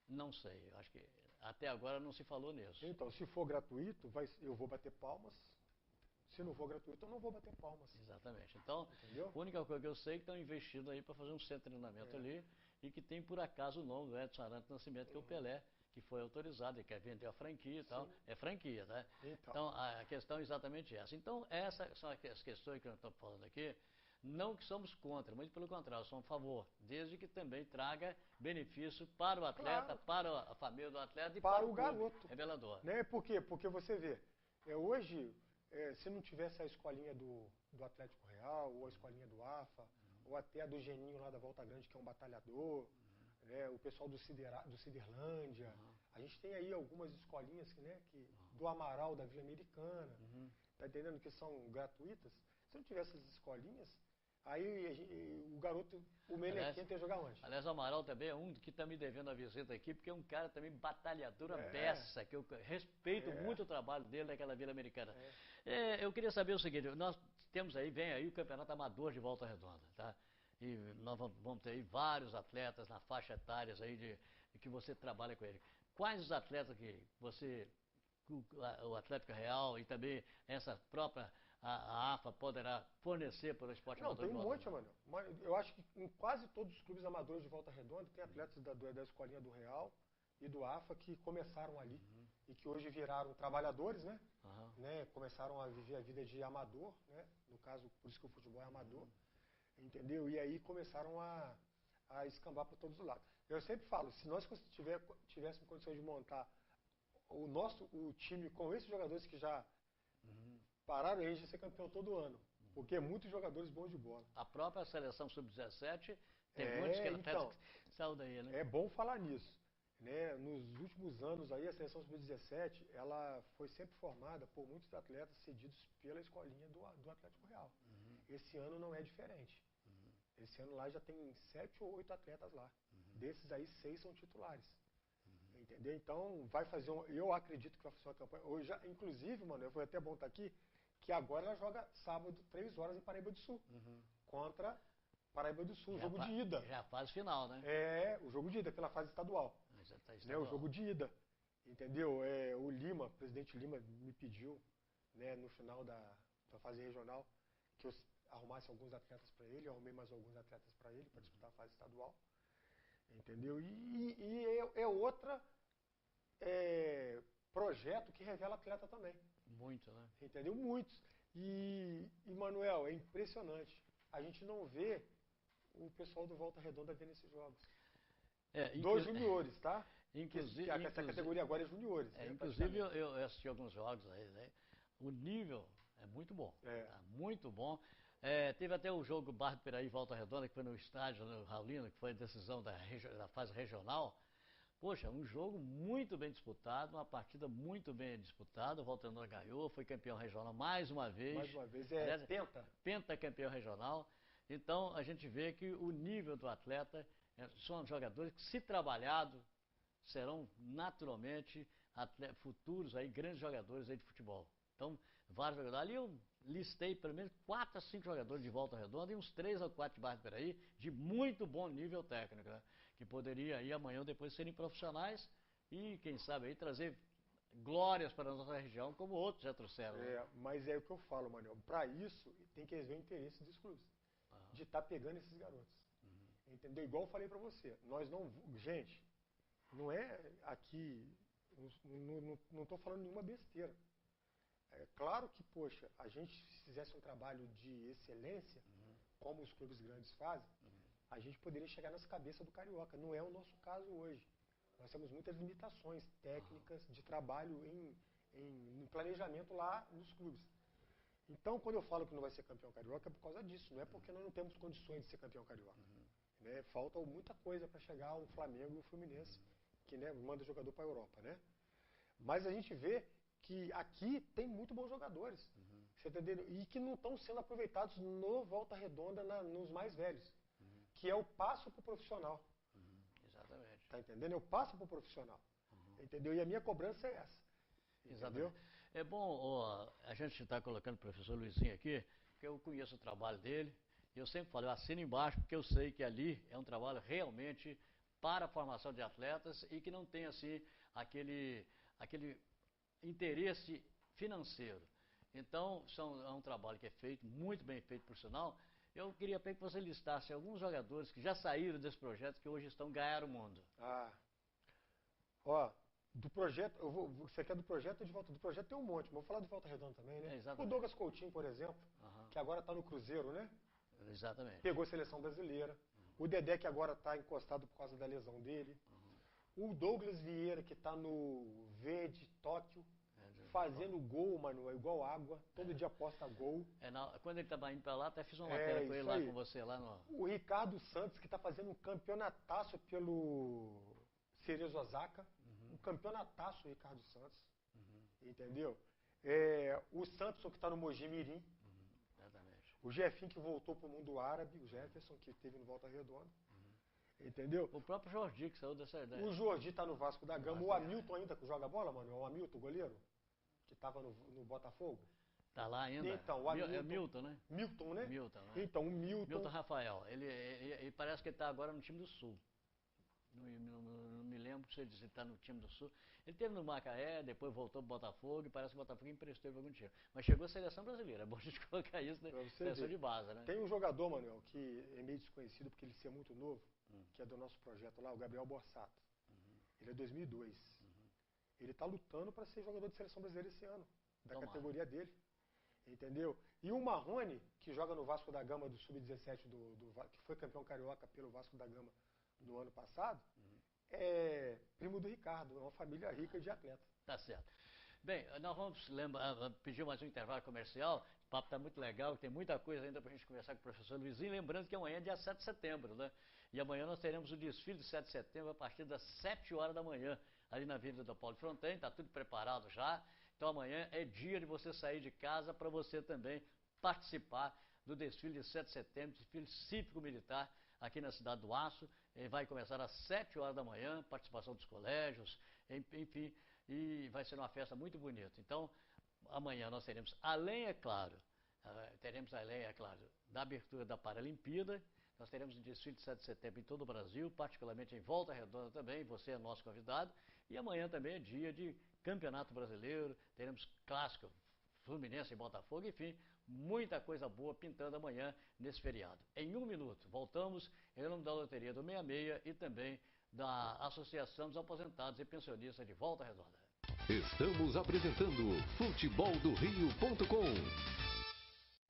Não sei, acho que até agora não se falou nisso. Então, se for gratuito, eu vou bater palmas. Se não for gratuito, eu não vou bater palmas. Exatamente. Então, entendeu? A única coisa que eu sei é que estão investindo aí para fazer um centro de treinamento ali e que tem por acaso o nome do Edson Arantes Nascimento, que é o Pelé, que foi autorizado e quer vender a franquia e tal. É franquia, né? Então, a questão é exatamente essa. Então, essas são as questões que nós estamos falando aqui. Não que somos contra, muito pelo contrário, somos a favor, desde que também traga benefício para o atleta, para a família do atleta e para o garoto revelador. Né? Por quê? Porque você vê, hoje, se não tivesse a escolinha do Atlético Real, ou a escolinha do AFA, ou até a do Geninho lá da Volta Grande, que é um batalhador, né, o pessoal do Ciderlândia. A gente tem aí algumas escolinhas né, do Amaral, da Vila Americana, tá entendendo? Que são gratuitas. Se não tivesse essas escolinhas, aí o garoto, o Menequim tem que jogar onde? Aliás, o Amaral também é um que está me devendo a visita aqui, porque é um cara também batalhador beça, que eu respeito muito o trabalho dele naquela Vila Americana. Eu queria saber o seguinte, nós temos aí, vem aí o Campeonato Amador de Volta Redonda, tá? E nós vamos ter aí vários atletas na faixa etárias aí de que você trabalha com ele. Quais os atletas que você, o Atlético Real e também essa própria a AFA poderá fornecer para o esporte amador? Não, tem um monte, mano. Eu acho que em quase todos os clubes amadores de Volta Redonda tem atletas da escolinha do Real e do AFA que começaram ali e que hoje viraram trabalhadores, né? Começaram a viver a vida de amador, né? No caso, por isso que o futebol é amador. Entendeu? E aí começaram a escambar para todos os lados. Eu sempre falo, se nós tivéssemos condições de montar o time com esses jogadores que já pararam, a gente ia ser campeão todo ano. Porque é muitos jogadores bons de bola. A própria seleção sub-17 tem muitos que atletas que saem daí, né? É bom falar nisso. Né? Nos últimos anos aí, a seleção sub-17, ela foi sempre formada por muitos atletas cedidos pela escolinha do Atlético Real. Esse ano não é diferente. Esse ano lá já tem 7 ou 8 atletas lá. Desses aí, 6 são titulares. Entendeu? Então, vai fazer eu acredito que vai fazer uma campanha. Hoje, inclusive, mano, foi até bom estar aqui, que agora ela joga sábado, 3 horas em Paraíba do Sul. Contra Paraíba do Sul, jogo de ida. Já fase final, né? O jogo de ida, pela fase estadual. Né, o jogo de ida. Entendeu? O Lima, o presidente Lima me pediu, né, no final da fase regional, que eu arrumasse alguns atletas para ele, eu arrumei mais alguns atletas para ele, para disputar a fase estadual. Entendeu? E é outra projeto que revela atleta também. Muito, né? Entendeu? Muitos. E Manuel, é impressionante. A gente não vê o pessoal do Volta Redonda vendo esses jogos. Dos juniores, tá? Inclusive, essa categoria agora é juniores. Inclusive, eu assisti alguns jogos aí, né? O nível é muito bom. Tá muito bom. Teve até o jogo Barra do Piraí Volta Redonda, que foi no estádio, no Raulino, que foi a decisão da fase regional. Poxa, um jogo muito bem disputado, uma partida muito bem disputada. O Volta Redonda ganhou, foi campeão regional mais uma vez. Mais uma vez, pentacampeão regional. Então, a gente vê que o nível do atleta são jogadores que, se trabalhado, serão naturalmente futuros aí, grandes jogadores aí de futebol. Então, vários jogadores. Ali eu listei pelo menos 4 a 5 jogadores de Volta Redonda e uns 3 ou 4 de Barra do Piraí de muito bom nível técnico, né? Que poderia aí amanhã ou depois serem profissionais e, quem sabe, aí trazer glórias para a nossa região, como outros já trouxeram. Né? Mas é o que eu falo, Manuel. Para isso, tem que haver o interesse dos clubes de estar pegando esses garotos. Entendeu? Igual eu falei para você. Nós não... Gente, não é aqui... Não estou falando nenhuma besteira. É claro que, poxa, a gente se fizesse um trabalho de excelência, como os clubes grandes fazem, a gente poderia chegar nas cabeças do carioca. Não é o nosso caso hoje. Nós temos muitas limitações técnicas de trabalho em planejamento lá nos clubes. Então, quando eu falo que não vai ser campeão carioca, é por causa disso. Não é porque nós não temos condições de ser campeão carioca. Né? Falta muita coisa para chegar o Flamengo e o Fluminense, que né, manda jogador para a Europa. Né? Mas a gente vê que aqui tem muito bons jogadores. Você entendeu? E que não estão sendo aproveitados no Volta Redonda nos mais velhos. Que é o passo para o profissional. Exatamente. Tá entendendo? É o passo para o profissional. Entendeu? E a minha cobrança é essa. Entendeu? Exatamente. É bom, a gente está colocando o professor Luizinho aqui, porque eu conheço o trabalho dele, e eu sempre falo, eu assino embaixo, porque eu sei que ali é um trabalho realmente para a formação de atletas e que não tem, assim, aquele interesse financeiro. Então, é um trabalho que é feito, muito bem feito, por sinal. Eu queria que você listasse alguns jogadores que já saíram desse projeto, que hoje estão ganhando o mundo. Do projeto, você quer do projeto ou de volta? Do projeto tem um monte, mas vou falar de Volta Redonda também, né? O Douglas Coutinho, por exemplo, que agora está no Cruzeiro, né? Exatamente. Pegou a seleção brasileira. O Dedé, que agora está encostado por causa da lesão dele. O Douglas Vieira, que está no V de Tóquio, Fazendo gol, Manuel, igual água. Todo dia posta gol. Quando ele estava indo para lá, até fiz uma matéria com ele lá, com você lá no... O Ricardo Santos, que está fazendo um campeonataço pelo Cerezo Osaka. Um campeonataço, o Ricardo Santos. Entendeu? O Santos, que está no Mogi Mirim. Exatamente. O Jefinho, que voltou para o mundo árabe. O Jefferson, que teve no Volta Redonda. Entendeu? O próprio Jordi, que saiu dessa ideia. O Jordi está no Vasco da Gama. O Hamilton ainda que joga bola, mano. O Hamilton, goleiro, que estava no Botafogo. Tá lá ainda? Então, o Hamilton, é Milton, né? Milton, né? Milton, né? Então, o Milton... Milton Rafael. Ele parece que ele está agora no time do Sul. Não me lembro se ele está no time do Sul. Ele esteve no Macaé, depois voltou para o Botafogo e parece que o Botafogo emprestou ele para algum time. Mas chegou a seleção brasileira. É bom a gente colocar isso, né? Seleção de base, né? Tem um jogador, Manuel, que é meio desconhecido porque ele é muito novo, que é do nosso projeto lá, o Gabriel Borsato. Ele é 2002. Ele está lutando para ser jogador de seleção brasileira esse ano, da categoria dele. Entendeu? E o Marrone, que joga no Vasco da Gama do Sub-17, que foi campeão carioca pelo Vasco da Gama no ano passado, é primo do Ricardo, é uma família rica de atletas. Tá certo. Bem, nós vamos pedir mais um intervalo comercial. O papo está muito legal, tem muita coisa ainda para a gente conversar com o professor Luizinho. Lembrando que amanhã é dia 7 de setembro, né? E amanhã nós teremos o desfile de 7 de setembro a partir das 7 horas da manhã, ali na Avenida da Paulo Fronten. Está tudo preparado já. Então amanhã é dia de você sair de casa para você também participar do desfile de 7 de setembro, desfile cívico-militar aqui na Cidade do Aço. Ele vai começar às 7 horas da manhã, participação dos colégios, enfim, e vai ser uma festa muito bonita. Então, amanhã nós teremos, além, é claro, da abertura da Paralimpíada, nós teremos um desfile de 7 de setembro em todo o Brasil, particularmente em Volta Redonda também, você é nosso convidado, e amanhã também é dia de Campeonato Brasileiro, teremos clássico, Fluminense e Botafogo, enfim, muita coisa boa pintando amanhã nesse feriado. Em 1 minuto, voltamos em nome da Loteria do 66 e também da Associação dos Aposentados e Pensionistas de Volta Redonda. Estamos apresentando futeboldorio.com.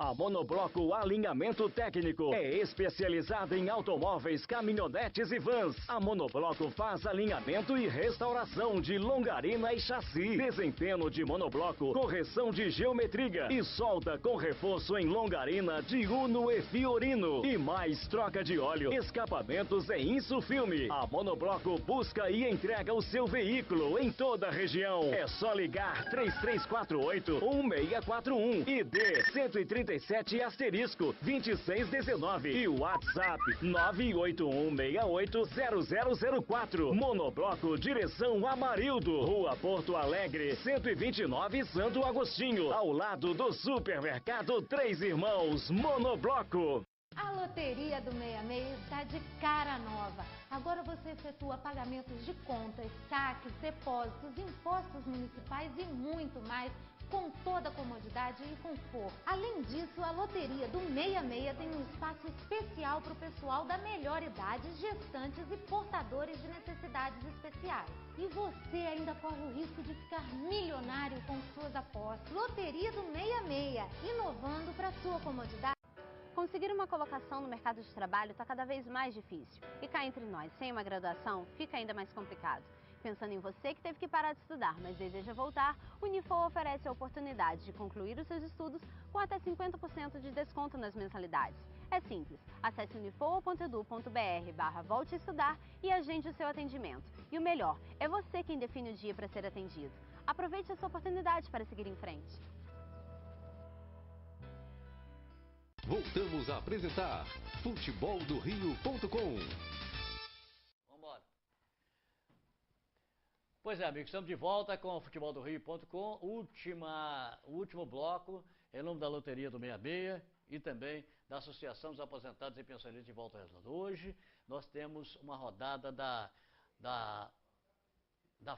A Monobloco Alinhamento Técnico é especializada em automóveis, caminhonetes e vans. A Monobloco faz alinhamento e restauração de longarina e chassi, desempenho de monobloco, correção de geometria e solda com reforço em longarina de Uno e Fiorino. E mais troca de óleo, escapamentos e insufilme. A Monobloco busca e entrega o seu veículo em toda a região. É só ligar 3348-1641 e D 137 *2619 e WhatsApp 981680004. Monobloco direção Amarildo, Rua Porto Alegre, 129 Santo Agostinho, ao lado do Supermercado Três Irmãos. Monobloco. A Loteria do 66 está de cara nova. Agora você efetua pagamentos de contas, saques, depósitos, impostos municipais e muito mais, com toda a comodidade e conforto. Além disso, a Loteria do 66 tem um espaço especial para o pessoal da melhor idade, gestantes e portadores de necessidades especiais. E você ainda corre o risco de ficar milionário com suas apostas. Loteria do 66, inovando para sua comodidade. Conseguir uma colocação no mercado de trabalho está cada vez mais difícil. E cá entre nós, sem uma graduação, fica ainda mais complicado. Pensando em você que teve que parar de estudar, mas deseja voltar, o Unifor oferece a oportunidade de concluir os seus estudos com até 50% de desconto nas mensalidades. É simples, acesse unifor.edu.br/volte a estudar e agende o seu atendimento. E o melhor, é você quem define o dia para ser atendido. Aproveite essa oportunidade para seguir em frente. Voltamos a apresentar futeboldorio.com. Vambora. Pois é, amigos, estamos de volta com o futeboldorio.com, o último bloco, em nome da Loteria do 66 e também da Associação dos Aposentados e Pensionistas de Volta Redonda. Hoje nós temos uma rodada da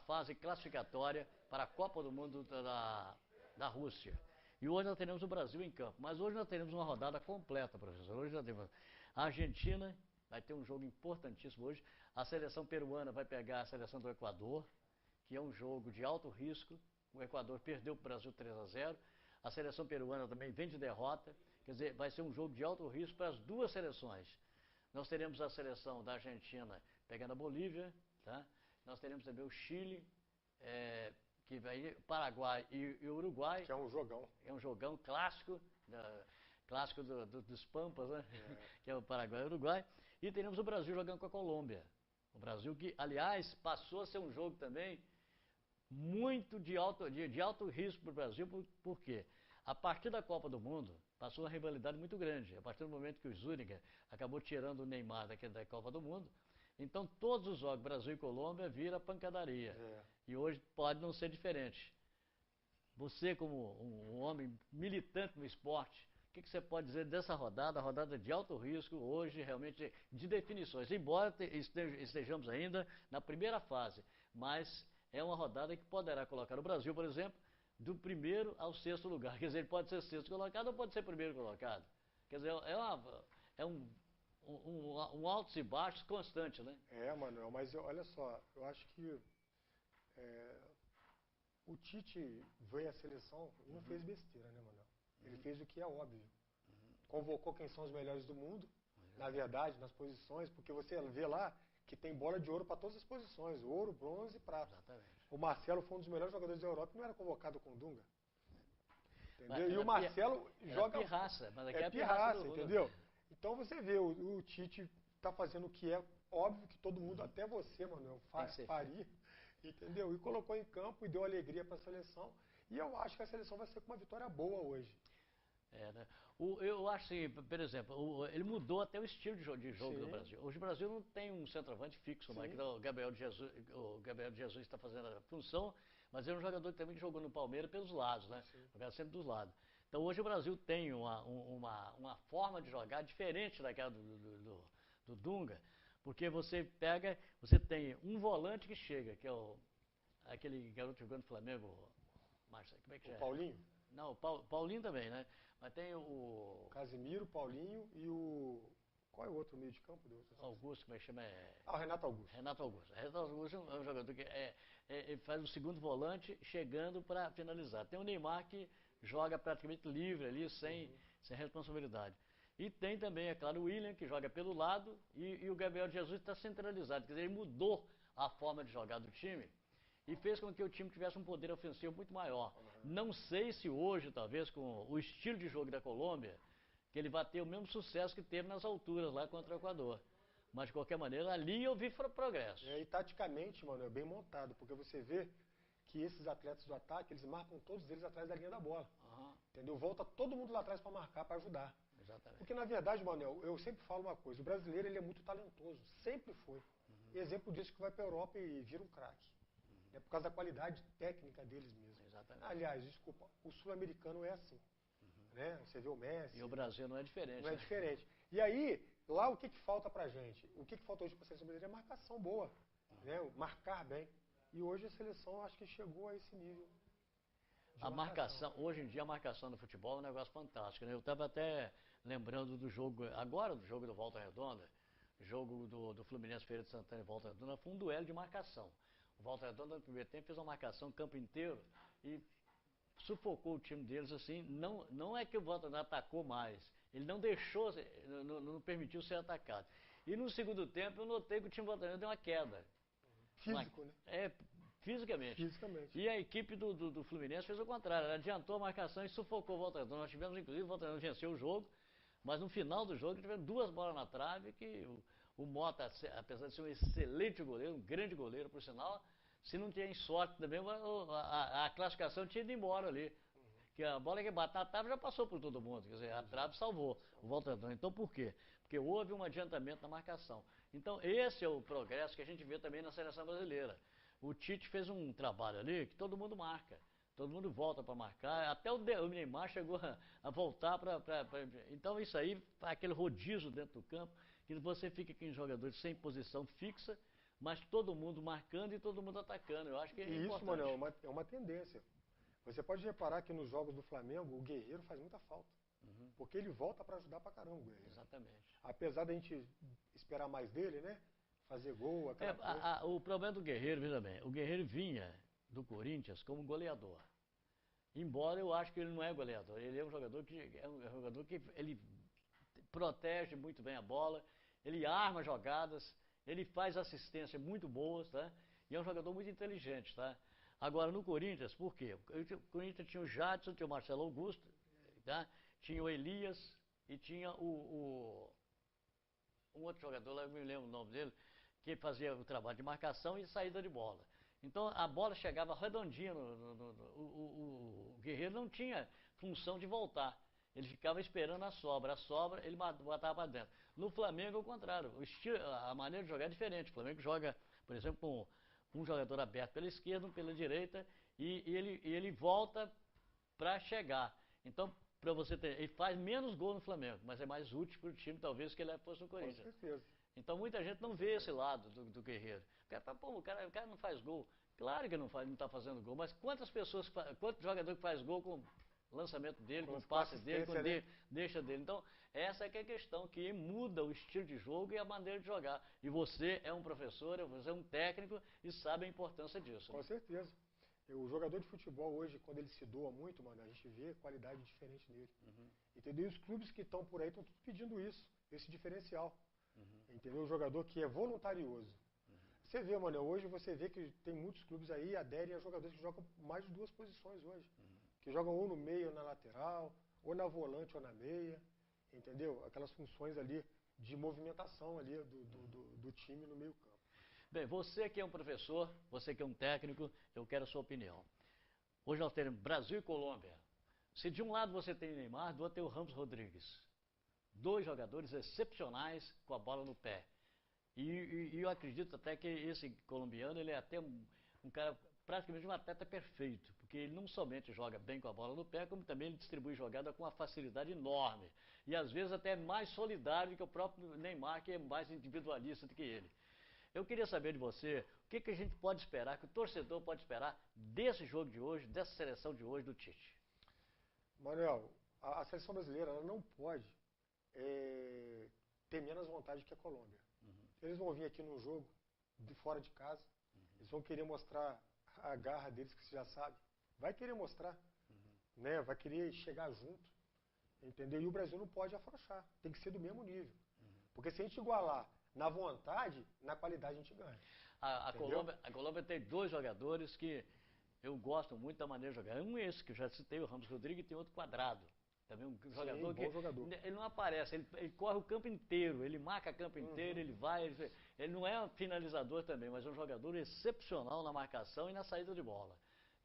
fase classificatória para a Copa do Mundo da Rússia. E hoje nós teremos o Brasil em campo. Mas hoje nós teremos uma rodada completa, professor. Hoje nós temos a Argentina, vai ter um jogo importantíssimo hoje. A seleção peruana vai pegar a seleção do Equador, que é um jogo de alto risco. O Equador perdeu para o Brasil 3-0. A seleção peruana também vem de derrota. Quer dizer, vai ser um jogo de alto risco para as duas seleções. Nós teremos a seleção da Argentina pegando a Bolívia. Tá? Nós teremos também o Chile que vai Paraguai e Uruguai. Que é um jogão. É um jogão clássico, clássico dos Pampas, né? Que é o Paraguai e o Uruguai. E teremos o Brasil jogando com a Colômbia. O Brasil que, aliás, passou a ser um jogo também muito de alto risco para o Brasil, por quê? A partir da Copa do Mundo, passou uma rivalidade muito grande. A partir do momento que o Zúñiga acabou tirando o Neymar da Copa do Mundo, então todos os jogos, Brasil e Colômbia, vira pancadaria. E hoje pode não ser diferente. Você, como um homem militante no esporte, o que você pode dizer dessa rodada, a rodada de alto risco, hoje realmente de definições, embora estejamos ainda na primeira fase, mas é uma rodada que poderá colocar o Brasil, por exemplo, do primeiro ao sexto lugar. Quer dizer, ele pode ser sexto colocado ou pode ser primeiro colocado. Quer dizer, é um altos e baixos constante, né? Manuel, mas olha só, eu acho que o Tite veio à seleção e não fez besteira, né, Manuel? Ele fez o que é óbvio. Convocou quem são os melhores do mundo, na verdade, nas posições, porque você vê lá que tem bola de ouro para todas as posições, ouro, bronze e prata. Exatamente. O Marcelo foi um dos melhores jogadores da Europa e não era convocado com o Dunga. Entendeu? E o Marcelo joga... pirraça, mas aqui é pirraça, entendeu? Então você vê, o Tite está fazendo o que é óbvio que todo mundo, até você, Manuel, faria, entendeu? E colocou em campo e deu alegria para a seleção. E eu acho que a seleção vai ser com uma vitória boa hoje. Né? Eu acho assim, por exemplo, ele mudou até o estilo de jogo do Brasil. Hoje o Brasil não tem um centroavante fixo, mas o Gabriel Jesus está fazendo a função, mas é um jogador também que jogou no Palmeiras pelos lados, né? Jogava sempre dos lados. Então hoje o Brasil tem uma forma de jogar diferente daquela do Dunga, porque você tem um volante que chega, que é aquele garoto jogando no Flamengo, como é que é? O Paulinho? Não, o Paulinho também, né? Mas tem o... Casimiro, Paulinho e o... Qual é o outro meio de campo? Augusto, como é que chama? O Renato Augusto. Renato Augusto é um jogador que ele faz o segundo volante chegando para finalizar. Tem o Neymar que joga praticamente livre ali, sem responsabilidade. E tem também, é claro, o William, que joga pelo lado, e o Gabriel Jesus está centralizado. Quer dizer, ele mudou a forma de jogar do time e fez com que o time tivesse um poder ofensivo muito maior. Não sei se hoje, talvez, com o estilo de jogo da Colômbia, que ele vai ter o mesmo sucesso que teve nas alturas lá contra o Equador. Mas, de qualquer maneira, ali eu vi progresso. E taticamente, mano, é bem montado, porque você vê que esses atletas do ataque, eles marcam todos eles atrás da linha da bola. Entendeu? Volta todo mundo lá atrás para marcar, para ajudar. Exatamente. Porque, na verdade, Manuel, eu sempre falo uma coisa, o brasileiro ele é muito talentoso, sempre foi. E exemplo disso que vai para a Europa e vira um craque. É por causa da qualidade técnica deles mesmo. Exatamente. Aliás, desculpa, o sul-americano é assim. Né? Você vê o Messi. E o Brasil não é diferente. Não é diferente. E aí, lá o que falta pra gente? O que falta hoje para a seleção brasileira é marcação boa. Né? Marcar bem. E hoje a seleção acho que chegou a esse nível. A marcação, hoje em dia a marcação no futebol é um negócio fantástico. Né? Eu estava até lembrando do jogo, agora do jogo do Volta Redonda, jogo do Fluminense Feira de Santana e Volta Redonda, foi um duelo de marcação. O Volta Redonda no primeiro tempo fez uma marcação o campo inteiro e sufocou o time deles assim. Não é que o Volta Redonda atacou mais, ele não deixou, não permitiu ser atacado. E no segundo tempo eu notei que o time do Volta Redonda deu uma queda. Físico, né? Fisicamente. E a equipe do Fluminense fez o contrário, ela adiantou a marcação e sufocou o Volta Redonda. Nós tivemos, inclusive, o Volta Redonda venceu o jogo, mas no final do jogo tivemos 2 bolas na trave que o Mota, apesar de ser um excelente goleiro, um grande goleiro, por sinal, se não tinha sorte também, a classificação tinha ido embora ali. Que a bola que bateu na trave já passou por todo mundo, quer dizer, a trave salvou o Volta Redonda. Então por quê? Porque houve um adiantamento na marcação. Então esse é o progresso que a gente vê também na seleção brasileira. O Tite fez um trabalho ali que todo mundo marca. Todo mundo volta para marcar, até o Neymar chegou a voltar para... Então isso aí, aquele rodízio dentro do campo, que você fica com jogadores sem posição fixa, mas todo mundo marcando e todo mundo atacando. Eu acho que é importante. Isso, mano, é uma tendência. Você pode reparar que nos jogos do Flamengo, o Guerreiro faz muita falta. Porque ele volta para ajudar pra caramba o Guerreiro. Exatamente. Apesar da gente esperar mais dele, né? Fazer gol, aquela coisa. O problema do Guerreiro, veja bem, o Guerreiro vinha do Corinthians como goleador. Embora eu acho que ele não é goleador, ele é um jogador que ele protege muito bem a bola, ele arma jogadas, ele faz assistências muito boas, tá? E é um jogador muito inteligente, tá? Agora, no Corinthians, por quê? O Corinthians tinha o Jadson, tinha o Marcelo Augusto, tá? Tinha o Elias e tinha um outro jogador, lá eu me lembro o nome dele, que fazia o trabalho de marcação e saída de bola. Então, a bola chegava redondinha, o Guerreiro não tinha função de voltar. Ele ficava esperando a sobra ele botava para dentro. No Flamengo, é o contrário. A maneira de jogar é diferente. O Flamengo joga, por exemplo, com um jogador aberto pela esquerda, um pela direita, e ele volta para chegar. Então, para você ter, ele faz menos gol no Flamengo, mas é mais útil para o time, talvez, que ele fosse no Corinthians. Com certeza. Então, muita gente não vê esse lado do Guerreiro. O cara fala, pô, o cara não faz gol. Claro que ele não está fazendo gol, mas quantos jogadores que faz gol com lançamento dele, com passe dele, com deixa dele. Então, essa é que é a questão, que muda o estilo de jogo e a maneira de jogar. E você é um professor, você é um técnico e sabe a importância disso. Com certeza. O jogador de futebol hoje, quando ele se doa muito, mano, a gente vê qualidade diferente nele. Entendeu? E os clubes que estão por aí estão tudo pedindo isso, esse diferencial. Entendeu? O jogador que é voluntarioso. Você vê, mano, hoje você vê que tem muitos clubes aí aderem a jogadores que jogam mais de 2 posições hoje. Que jogam ou no meio ou na lateral, ou na volante ou na meia, entendeu? Aquelas funções ali de movimentação ali do time no meio campo. Bem, você que é um professor, você que é um técnico, eu quero a sua opinião. Hoje nós temos Brasil e Colômbia. Se de um lado você tem Neymar, do outro tem o Ramos Rodrigues. 2 jogadores excepcionais com a bola no pé. E eu acredito até que esse colombiano, ele é até um cara praticamente um atleta perfeito, porque ele não somente joga bem com a bola no pé, como também ele distribui jogada com uma facilidade enorme. E às vezes até mais solidário que o próprio Neymar, que é mais individualista do que ele. Eu queria saber de você, o que a gente pode esperar, que o torcedor pode esperar desse jogo de hoje, dessa seleção de hoje do Tite? Manuel, a seleção brasileira ela não pode ter menos vontade que a Colômbia. Eles vão vir aqui no jogo, de fora de casa, eles vão querer mostrar a garra deles, que você já sabe. Vai querer mostrar, né? Vai querer chegar junto, entendeu? E o Brasil não pode afrouxar, tem que ser do mesmo nível. Porque se a gente igualar na vontade, na qualidade a gente ganha. A Colômbia tem 2 jogadores que eu gosto muito da maneira de jogar. Um é esse que eu já citei, o Ramos Rodrigues, e tem outro Quadrado. Também um jogador que ele não aparece, ele corre o campo inteiro, ele marca o campo inteiro, ele vai, ele não é um finalizador também, mas é um jogador excepcional na marcação e na saída de bola.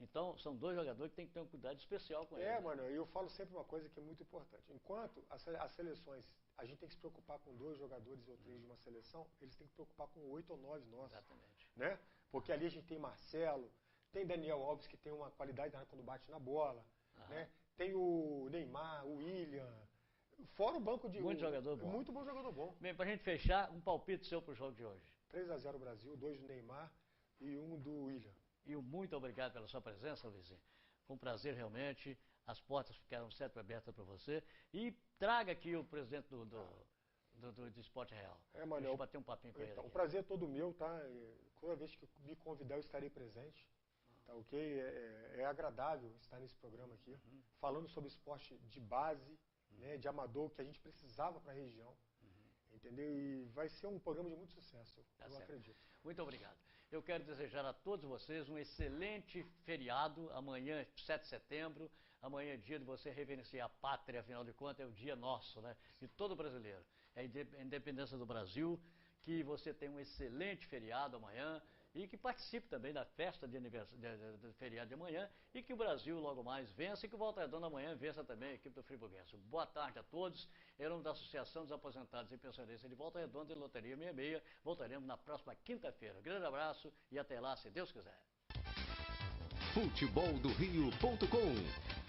Então, são 2 jogadores que tem que ter um cuidado especial com ele. Mano, eu falo sempre uma coisa que é muito importante. Enquanto as seleções, a gente tem que se preocupar com 2 jogadores ou 3 de uma seleção, eles têm que se preocupar com 8 ou 9 nossos. Exatamente. Né? Porque ali a gente tem Marcelo, tem Daniel Alves, que tem uma qualidade quando bate na bola, né? Tem o Neymar, o William, fora o banco de... Muito jogador bom. Muito bom jogador bom. Bem, pra gente fechar, um palpite seu pro jogo de hoje. 3-0 Brasil, 2 do Neymar e 1 do William. E muito obrigado pela sua presença, Luizinho. Foi um prazer realmente, as portas ficaram sempre abertas para você. E traga aqui o presidente do Esporte Real. Mano, deixa eu bater um papinho com ele. O prazer é todo meu, tá? Toda vez que me convidar eu estarei presente. Tá, ok? É agradável estar nesse programa aqui, falando sobre esporte de base, né, de amador, que a gente precisava para a região. Entendeu? E vai ser um programa de muito sucesso, eu acredito. Muito obrigado. Eu quero desejar a todos vocês um excelente feriado. Amanhã, 7 de setembro, amanhã é dia de você reverenciar a pátria, afinal de contas é o dia nosso, né? De todo brasileiro. É a independência do Brasil. Que você tenha um excelente feriado amanhã e que participe também da festa de aniversário, feriado de amanhã, e que o Brasil logo mais vença e que o Volta Redonda amanhã vença também a equipe do Friburguense. Boa tarde a todos. Em nome da Associação dos Aposentados e Pensionistas de Volta Redonda e Loteria 66, voltaremos na próxima quinta-feira. Grande abraço e até lá, se Deus quiser. Futeboldorio.com